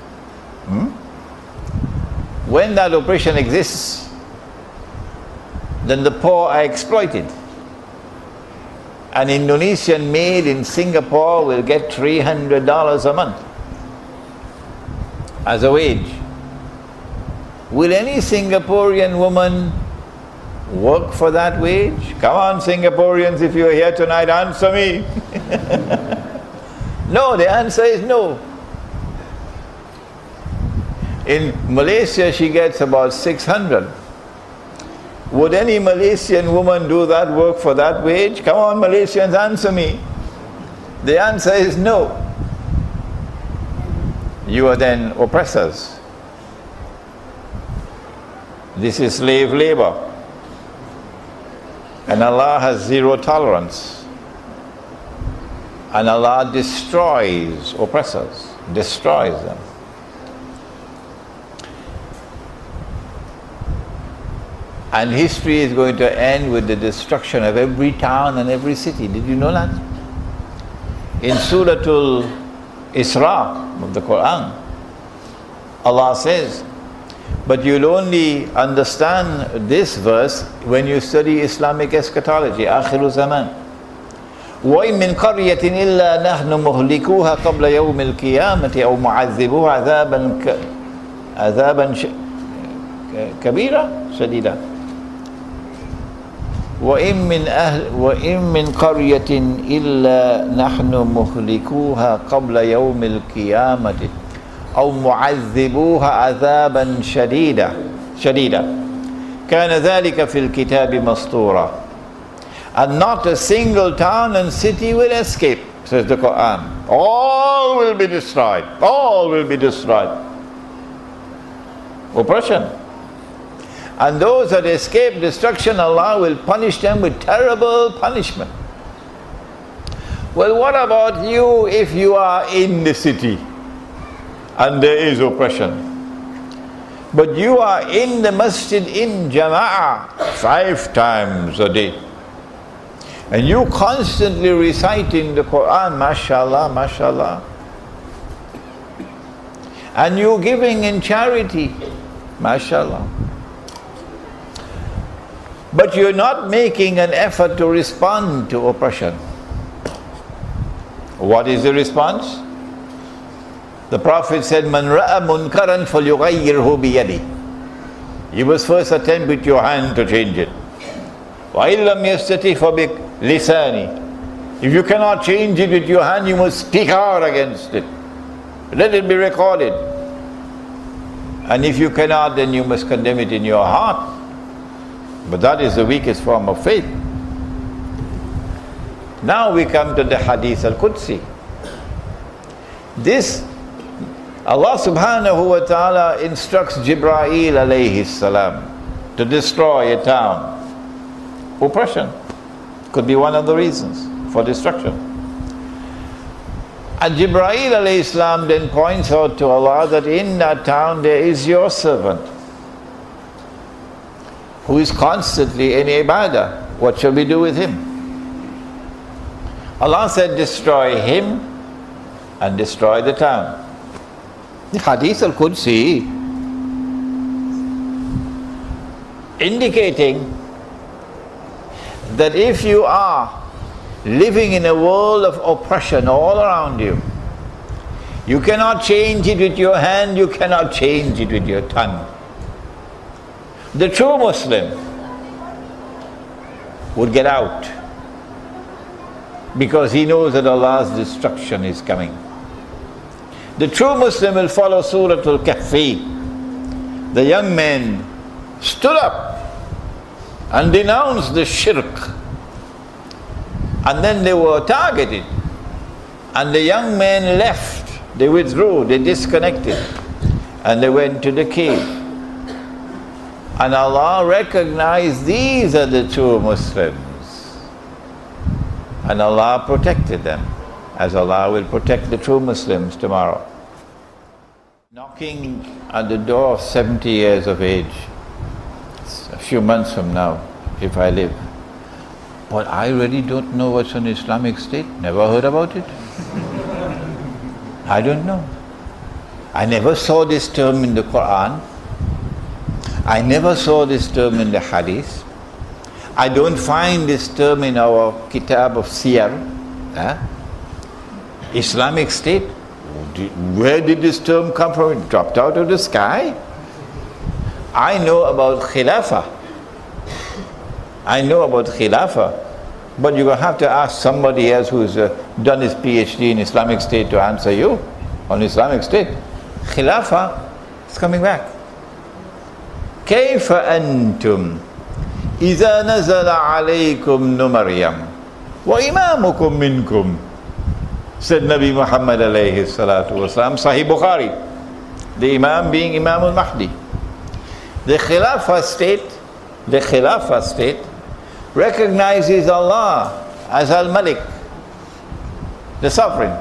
When that oppression exists, then the poor are exploited. An Indonesian maid in Singapore will get $300 a month as a wage. Will any Singaporean woman work for that wage? Come on, Singaporeans, if you're here tonight, answer me. No, the answer is no. In Malaysia, she gets about 600. Would any Malaysian woman do that work for that wage? Come on, Malaysians, answer me. The answer is no. You are then oppressors. This is slave labor. And Allah has zero tolerance. And Allah destroys oppressors, destroys them. And history is going to end with the destruction of every town and every city. Did you know that? In Suratul Isra of the Quran, Allah says, but you'll only understand this verse when you study Islamic eschatology, آخر الزمان. وَإِن مِّن قَرْيَةٍ إِلَّا نَحْنُ مُهْلِكُوهَا قَبْلَ يَوْمِ الْقِيَامَةِ أَوْ مُعَذِّبُوهَا عَذَابًا كَبِيرًا شَدِيدًا. وَإِن مِّن قَرْيَةٍ إِلَّا نَحْنُ مُهْلِكُوهَا قَبْلَ يَوْمِ الْقِيَامَةِ أَوْ مُعَذِّبُوهَا عَذَابًا شَدِيدًا كَانَ ذَلِكَ فِي الْكِتَابِ مَسْطُورًا. And not a single town and city will escape, says the Quran. All will be destroyed. All will be destroyed. Oppression. And those that escape destruction, Allah will punish them with terrible punishment. Well, what about you if you are in the city and there is oppression? But you are in the masjid in Jama'ah 5 times a day. And you constantly reciting the Quran, mashallah, mashallah. And you giving in charity, mashallah. But you're not making an effort to respond to oppression. What is the response? The Prophet said, Man ra'a munkaran falyughayyirhu biyadi. You must first attempt with your hand to change it. Wa illam yastati lisani. If you cannot change it with your hand, you must speak out against it. Let it be recorded. And if you cannot, then you must condemn it in your heart. But that is the weakest form of faith. Now we come to the Hadith al-Qudsi. This, Allah subhanahu wa ta'ala instructs Jibreel alayhi salam to destroy a town. Oppression could be one of the reasons for destruction. And Jibreel alayhi salam then points out to Allah that in that town there is your servant who is constantly in ibadah. What shall we do with him? Allah said, destroy him and destroy the town. The Hadith al-Qudsi indicating that if you are living in a world of oppression all around you, you cannot change it with your hand, you cannot change it with your tongue. The true Muslim would get out because he knows that Allah's destruction is coming. The true Muslim will follow Surah Al-Kahfi. The young men stood up and denounced the shirk, and then they were targeted, and the young men left, they withdrew, they disconnected, and they went to the cave. And Allah recognized these are the true Muslims, and Allah protected them, as Allah will protect the true Muslims tomorrow. Knocking at the door of 70 years of age, it's a few months from now, if I live. But I really don't know what's an Islamic State, never heard about it. I don't know. I never saw this term in the Quran. I never saw this term in the Hadith. I don't find this term in our kitab of Siyar. Islamic State? Where did this term come from? It dropped out of the sky? I know about Khilafah. I know about Khilafah. But you're going to have to ask somebody else who's done his PhD in Islamic State to answer you on Islamic State. Khilafah is coming back. كيف أنتم إذا نزل عليكم مريم وإمامكم منكم, said Nabi Muhammad alayhi salatu wasalam, Sahih Bukhari, the Imam being Imam al-Mahdi. The Khilafah state recognizes Allah as Al-Malik, the sovereign.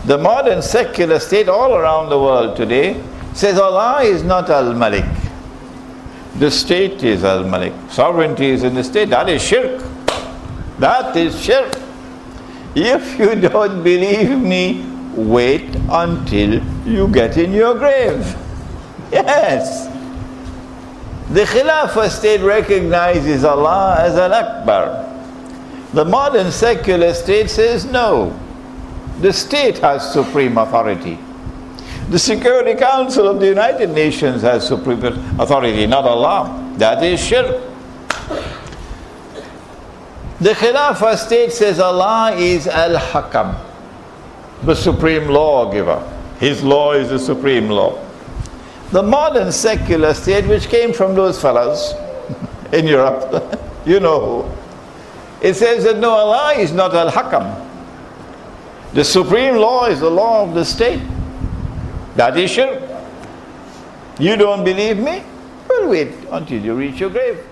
The modern secular state all around the world today says Allah is not Al-Malik. The state is Al-Malik. Sovereignty is in the state. That is shirk. That is shirk. If you don't believe me, wait until you get in your grave. Yes. The Khilafah state recognizes Allah as Al-Akbar. The modern secular state says no. The state has supreme authority. The Security Council of the United Nations has supreme authority, not Allah. That is shirk. The Khilafah state says Allah is Al-Hakam, the supreme lawgiver. His law is the supreme law. The modern secular state, which came from those fellows in Europe, you know who, it says that no, Allah is not Al-Hakam. The supreme law is the law of the state. That is shirk. You don't believe me? Well, wait until you reach your grave.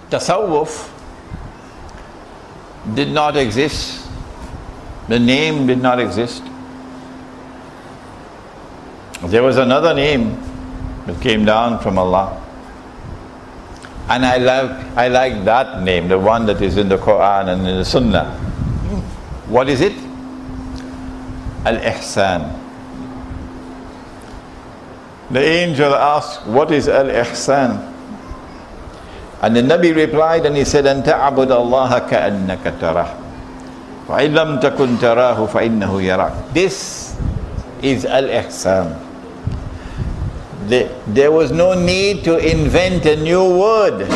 Tasawwuf did not exist. The name did not exist. There was another name that came down from Allah. And I like that name, the one that is in the Quran and in the Sunnah. What is it? Al-Ihsan. The angel asked, what is Al-Ihsan? And the Nabi replied and he said, أن تعبد الله كأنك تراه فإن لم تكن تراه فإنه يراك. This is Al-Ihsan. There was no need to invent a new word.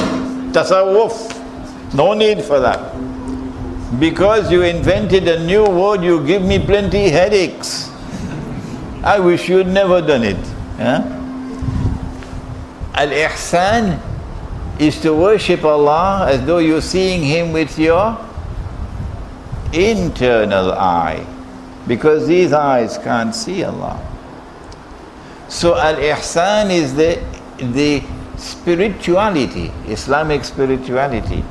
Tasawwuf. No need for that. Because you invented a new word, you give me plenty headaches. I wish you'd never done it. Al-Ihsan is to worship Allah as though you're seeing Him with your internal eye, because these eyes can't see Allah. So al-ihsan is the spirituality, Islamic spirituality,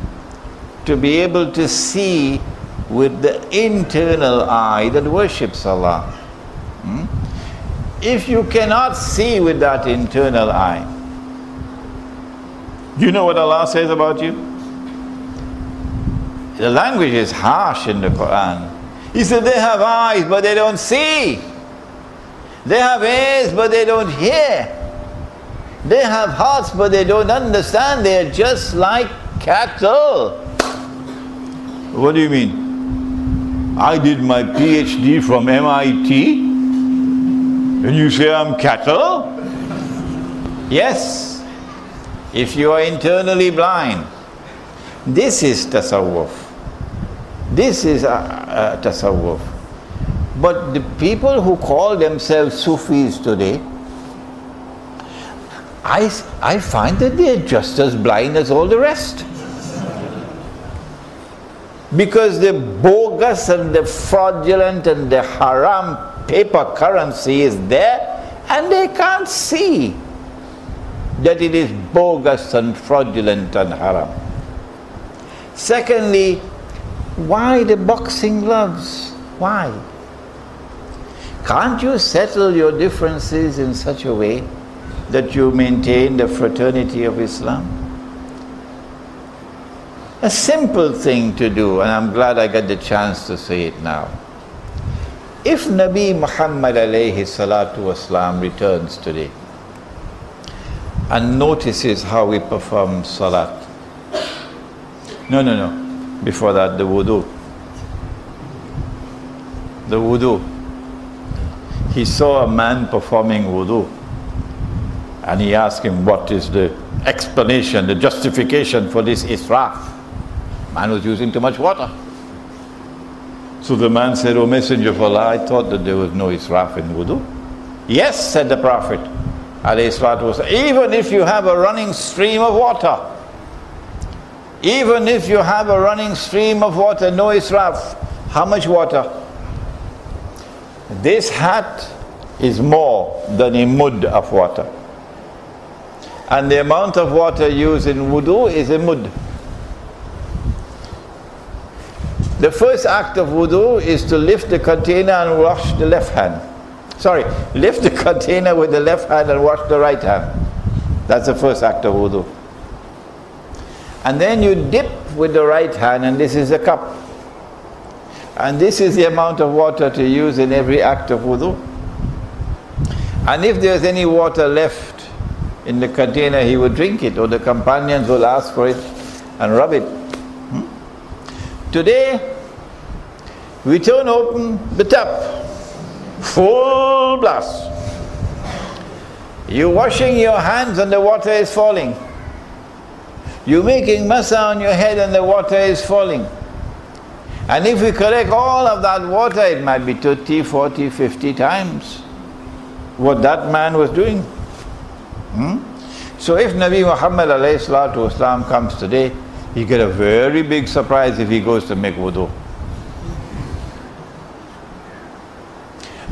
to be able to see with the internal eye that worships Allah. If you cannot see with that internal eye, you know what Allah says about you? The language is harsh in the Quran. He said they have eyes but they don't see. They have ears but they don't hear. They have hearts but they don't understand. They are just like cattle. What do you mean? I did my PhD from MIT and you say I'm cattle? Yes, if you are internally blind. This is tasawwuf. This is tasawwuf. But the people who call themselves Sufis today, I find that they are just as blind as all the rest. Because the bogus and the fraudulent and the haram paper currency is there, and they can't see that it is bogus and fraudulent and haram. Secondly, why the boxing gloves? Why? Can't you settle your differences in such a way that you maintain the fraternity of Islam? A simple thing to do, and I'm glad I got the chance to say it now. If Nabi Muhammad alayhi salatu wasalam returns today and notices how we perform salat. No. Before that, the wudu. The wudu. He saw a man performing wudu. And he asked him, what is the explanation, the justification for this israf? Man was using too much water. So the man said, O Messenger of Allah, I thought that there was no israf in wudu. Yes, said the Prophet, even if you have a running stream of water, even if you have a running stream of water, no israf. How much water? This hat is more than a mud of water. And the amount of water used in wudu is a mud. The first act of wudu is to lift the container and wash the left hand. Sorry, lift the container with the left hand and wash the right hand. That's the first act of wudu. And then you dip with the right hand, and this is a cup. And this is the amount of water to use in every act of wudu. And if there's any water left in the container, he would drink it, or the companions will ask for it and rub it. Today, we turn open the tap, full blast. You're washing your hands and the water is falling. You're making masa on your head and the water is falling. And if we collect all of that water, it might be 30, 40, 50 times what that man was doing. So if Nabi Muhammad alayhi salatu wasalam comes today, he get a very big surprise if he goes to make wudu.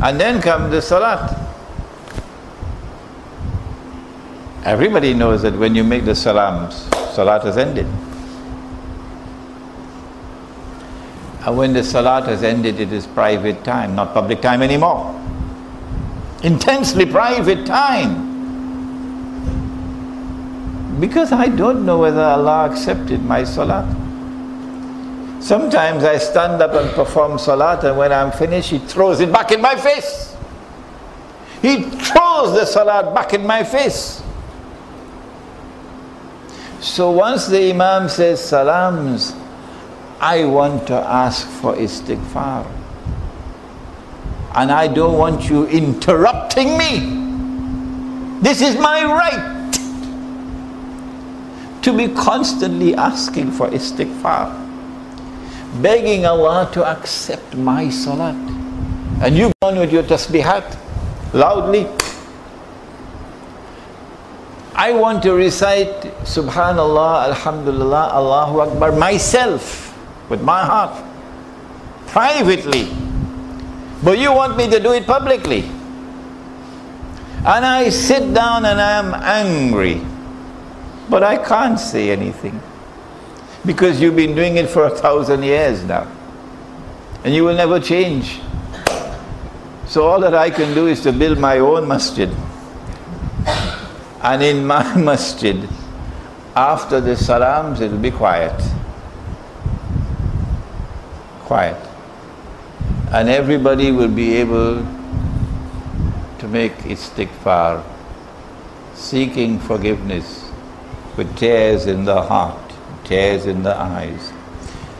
And then comes the salat. Everybody knows that when you make the salams, salat has ended. And when the salat has ended, it is private time, not public time anymore. Intensely private time. Because I don't know whether Allah accepted my salat. Sometimes I stand up and perform salat, and when I'm finished, He throws it back in my face. He throws the salat back in my face. So once the Imam says salams, I want to ask for istighfar. And I don't want you interrupting me. This is my right to be constantly asking for istighfar, begging Allah to accept my salat. And you go on with your tasbihat loudly. I want to recite Subhanallah, Alhamdulillah, Allahu Akbar myself, with my heart, privately. But you want me to do it publicly. And I sit down and I am angry. But I can't say anything. Because you've been doing it for 1,000 years now. And you will never change. So all that I can do is to build my own masjid. And in my masjid, after the salams, it will be quiet. Quiet. And everybody will be able to make istighfar, seeking forgiveness with tears in the heart, tears in the eyes,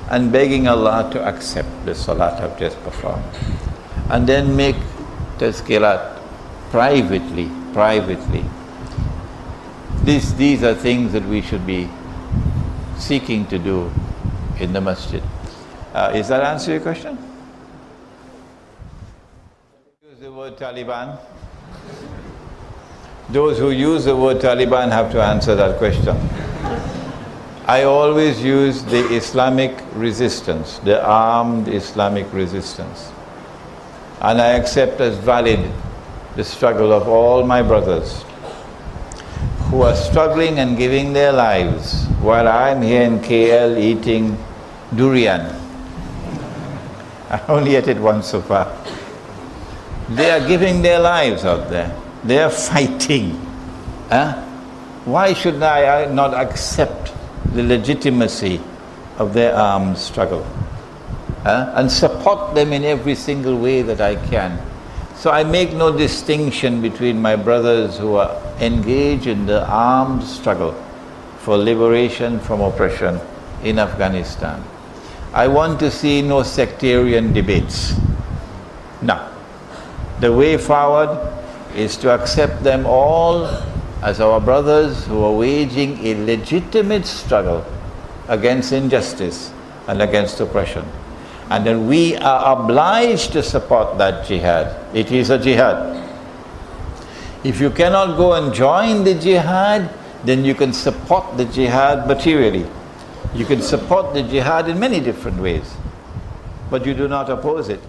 and begging Allah to accept the salat I've just performed. And then make tazkirat privately. These are things that we should be seeking to do in the masjid. Is that answer your question? Use the word Taliban. Those who use the word Taliban have to answer that question. I always use the Islamic resistance, the armed Islamic resistance. And I accept as valid the struggle of all my brothers who are struggling and giving their lives while I'm here in KL eating durian. I only ate it once so far. They are giving their lives out there. They are fighting. Why should I not accept the legitimacy of their armed struggle? And support them in every single way that I can. So I make no distinction between my brothers who are engaged in the armed struggle for liberation from oppression in Afghanistan. I want to see no sectarian debates. No. The way forward is to accept them all as our brothers who are waging a legitimate struggle against injustice and against oppression. And then we are obliged to support that jihad. It is a jihad. If you cannot go and join the jihad, then you can support the jihad materially. You can support the jihad in many different ways, but you do not oppose it.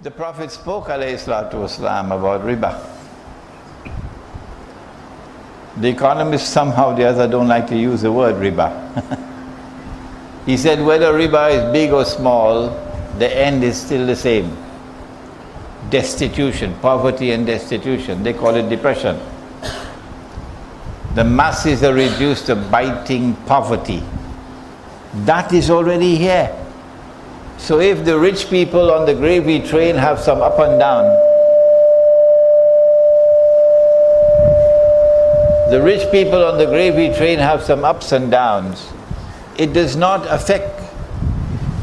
The Prophet spoke ﷺ about riba. The economists somehow or the other don't like to use the word riba. He said whether riba is big or small, the end is still the same. Destitution, poverty and destitution. They call it depression. The masses are reduced to biting poverty. That is already here. So if the rich people on the gravy train have some up and down, the rich people on the gravy train have some ups and downs, it does not affect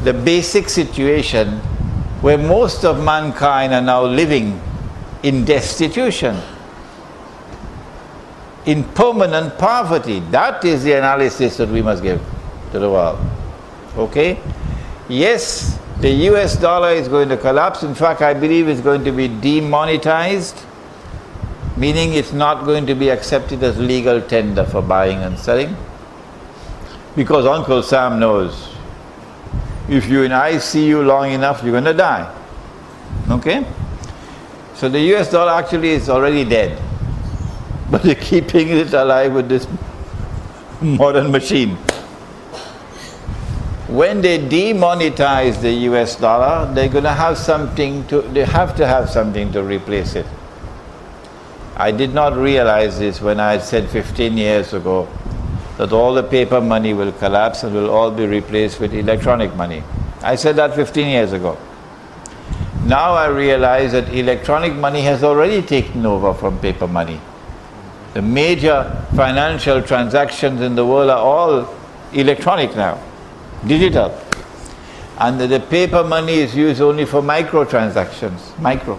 the basic situation where most of mankind are now living in destitution, in permanent poverty. That is the analysis that we must give to the world. Okay? Yes, the US dollar is going to collapse. In fact, I believe it's going to be demonetized, meaning it's not going to be accepted as legal tender for buying and selling. Because Uncle Sam knows, if you're in ICU long enough, you're going to die. Okay? So the US dollar actually is already dead. But they're keeping it alive with this modern machine. When they demonetize the US dollar, they're going to have they have to have something to replace it. I did not realize this when I said 15 years ago that all the paper money will collapse and will all be replaced with electronic money. I said that 15 years ago. Now I realize that electronic money has already taken over from paper money. The major financial transactions in the world are all electronic now, digital. And the paper money is used only for micro transactions, micro.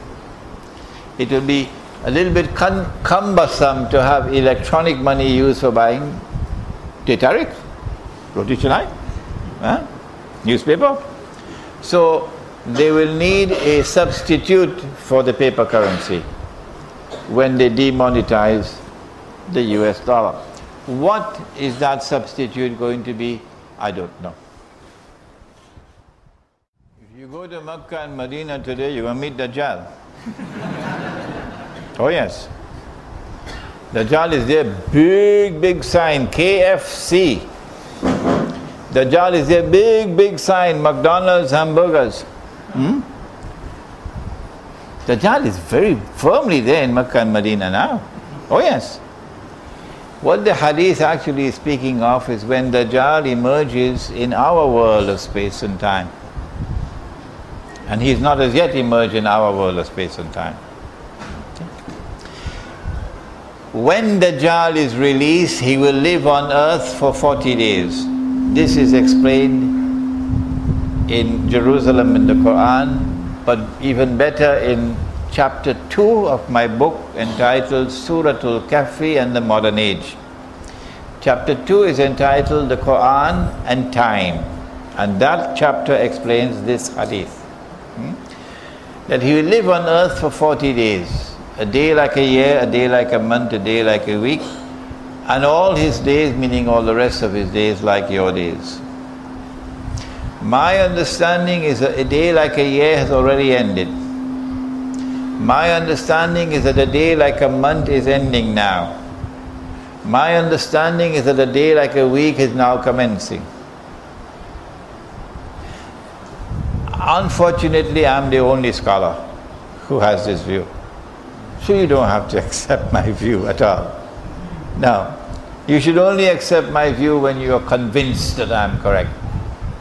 It will be a little bit cumbersome to have electronic money used for buying tariq, roti chalai, newspaper. So they will need a substitute for the paper currency when they demonetize the US dollar. What is that substitute going to be? I don't know. If you go to Makkah and Medina today, you're going to meet Dajjal. Oh yes. Dajjal is there, big sign, KFC. Dajjal is there, big sign, McDonald's hamburgers. Dajjal is very firmly there in Makkah and Medina now. Oh yes. What the hadith actually is speaking of is when Dajjal emerges in our world of space and time. And he's not as yet emerged in our world of space and time. When Dajjal is released, he will live on earth for 40 days. This is explained in Jerusalem in the Quran, but even better in chapter 2 of my book entitled Suratul Kahfi and the Modern Age. Chapter 2 is entitled The Quran and Time, and that chapter explains this hadith. That he will live on earth for 40 days. A day like a year, a day like a month, a day like a week, and all his days, meaning all the rest of his days, like your days. My understanding is that a day like a year has already ended. My understanding is that a day like a month is ending now. My understanding is that a day like a week is now commencing. Unfortunately, I'm the only scholar who has this view. So you don't have to accept my view at all. No. You should only accept my view when you are convinced that I'm correct.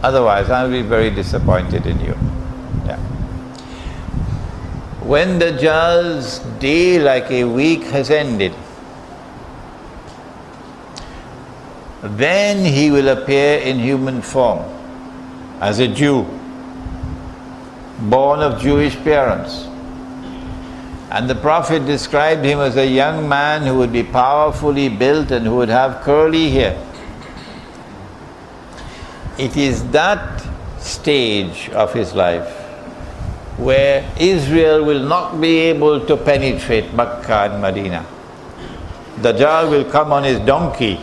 Otherwise, I'll be very disappointed in you. Yeah. When Dajjal's day like a week has ended, then he will appear in human form as a Jew, born of Jewish parents. And the Prophet described him as a young man who would be powerfully built and who would have curly hair. It is that stage of his life where Israel will not be able to penetrate Makkah and Medina. Dajjal will come on his donkey.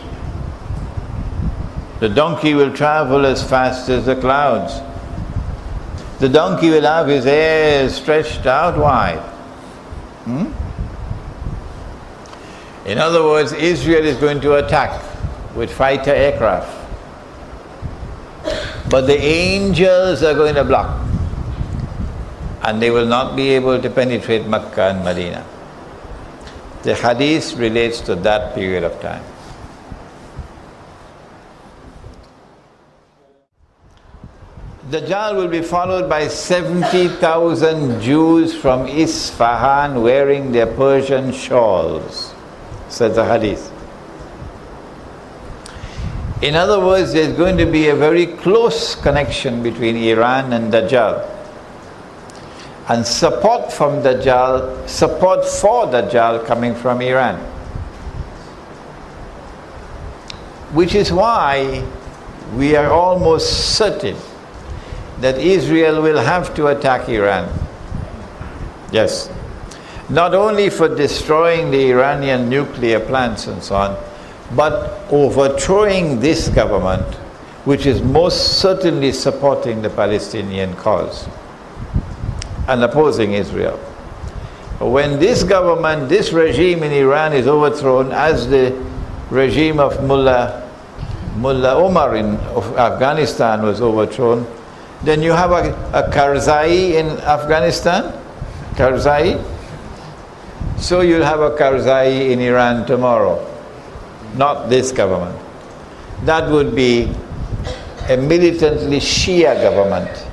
The donkey will travel as fast as the clouds. The donkey will have his ears stretched out wide. In other words, Israel is going to attack with fighter aircraft. But the angels are going to block. And they will not be able to penetrate Makkah and Medina. The hadith relates to that period of time. Dajjal will be followed by 70,000 Jews from Isfahan wearing their Persian shawls, says the hadith. In other words, there's going to be a very close connection between Iran and Dajjal. And support for Dajjal coming from Iran. Which is why we are almost certain that Israel will have to attack Iran. Yes. Not only for destroying the Iranian nuclear plants and so on, but overthrowing this government, which is most certainly supporting the Palestinian cause and opposing Israel. When this government, this regime in Iran is overthrown, as the regime of Mullah Omar in Afghanistan was overthrown, then you have a Karzai in Afghanistan, Karzai. So you'll have a Karzai in Iran tomorrow, not this government. That would be a militantly Shia government.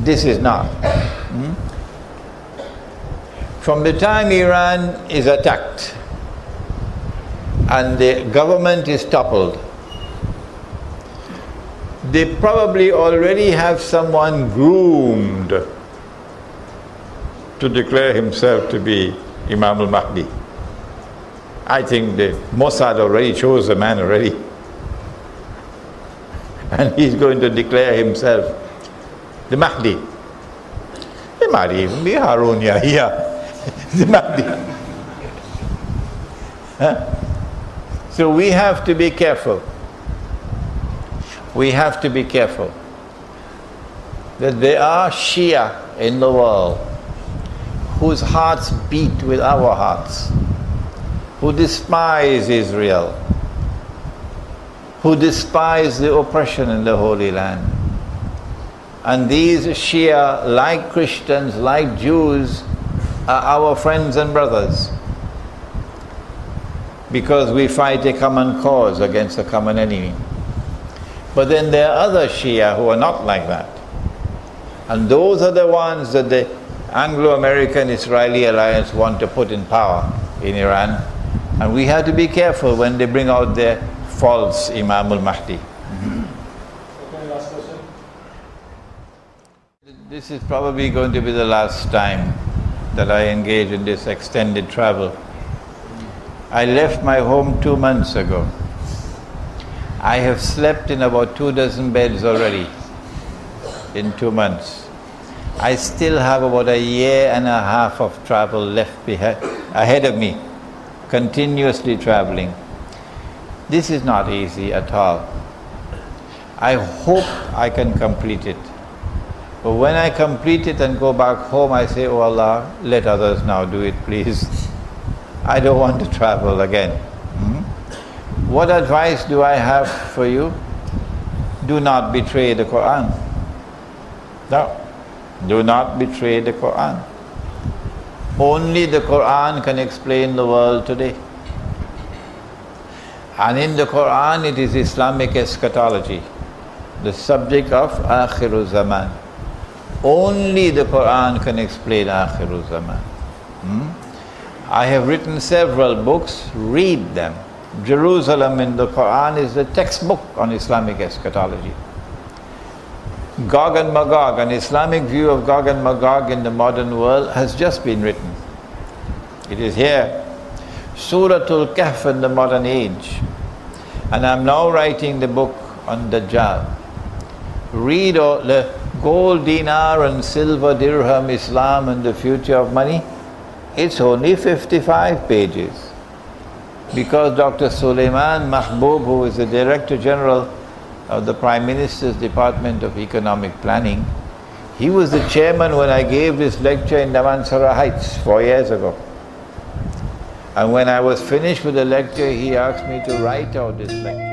This is not. From the time Iran is attacked and the government is toppled, they probably already have someone groomed to declare himself to be Imam al-Mahdi. I think the Mossad already chose the man already. And he's going to declare himself the Mahdi. The Mahdi even be Harun Yahya. The Mahdi. Huh? So we have to be careful. We have to be careful that there are Shia in the world whose hearts beat with our hearts, who despise Israel, who despise the oppression in the Holy Land. And these Shia, like Christians, like Jews, are our friends and brothers, because we fight a common cause against a common enemy. But then there are other Shia who are not like that. And those are the ones that the Anglo-American Israeli alliance want to put in power in Iran. And we have to be careful when they bring out their false Imam al-Mahdi. Okay, last question. This is probably going to be the last time that I engage in this extended travel. I left my home 2 months ago. I have slept in about 24 beds already in 2 months. I still have about 1.5 years of travel left ahead of me, continuously traveling. This is not easy at all. I hope I can complete it. But when I complete it and go back home, I say, oh Allah, let others now do it, please. I don't want to travel again. What advice do I have for you? Do not betray the Quran. No. Do not betray the Quran. Only the Quran can explain the world today. And in the Quran it is Islamic eschatology, the subject of Akhir Zaman. Only the Quran can explain Akhir Zaman. I have written several books, read them. Jerusalem in the Quran is the textbook on Islamic eschatology. Gog and Magog, an Islamic view of Gog and Magog in the modern world, has just been written. It is here. Suratul Kahf in the modern age. And I'm now writing the book on Dajjal. Read all the gold dinar and silver dirham, Islam and the future of money. It's only 55 pages. Because Dr. Suleiman Mahbub, who is the Director General of the Prime Minister's Department of Economic Planning, he was the chairman when I gave this lecture in Damansara Heights 4 years ago. And when I was finished with the lecture, he asked me to write out this lecture.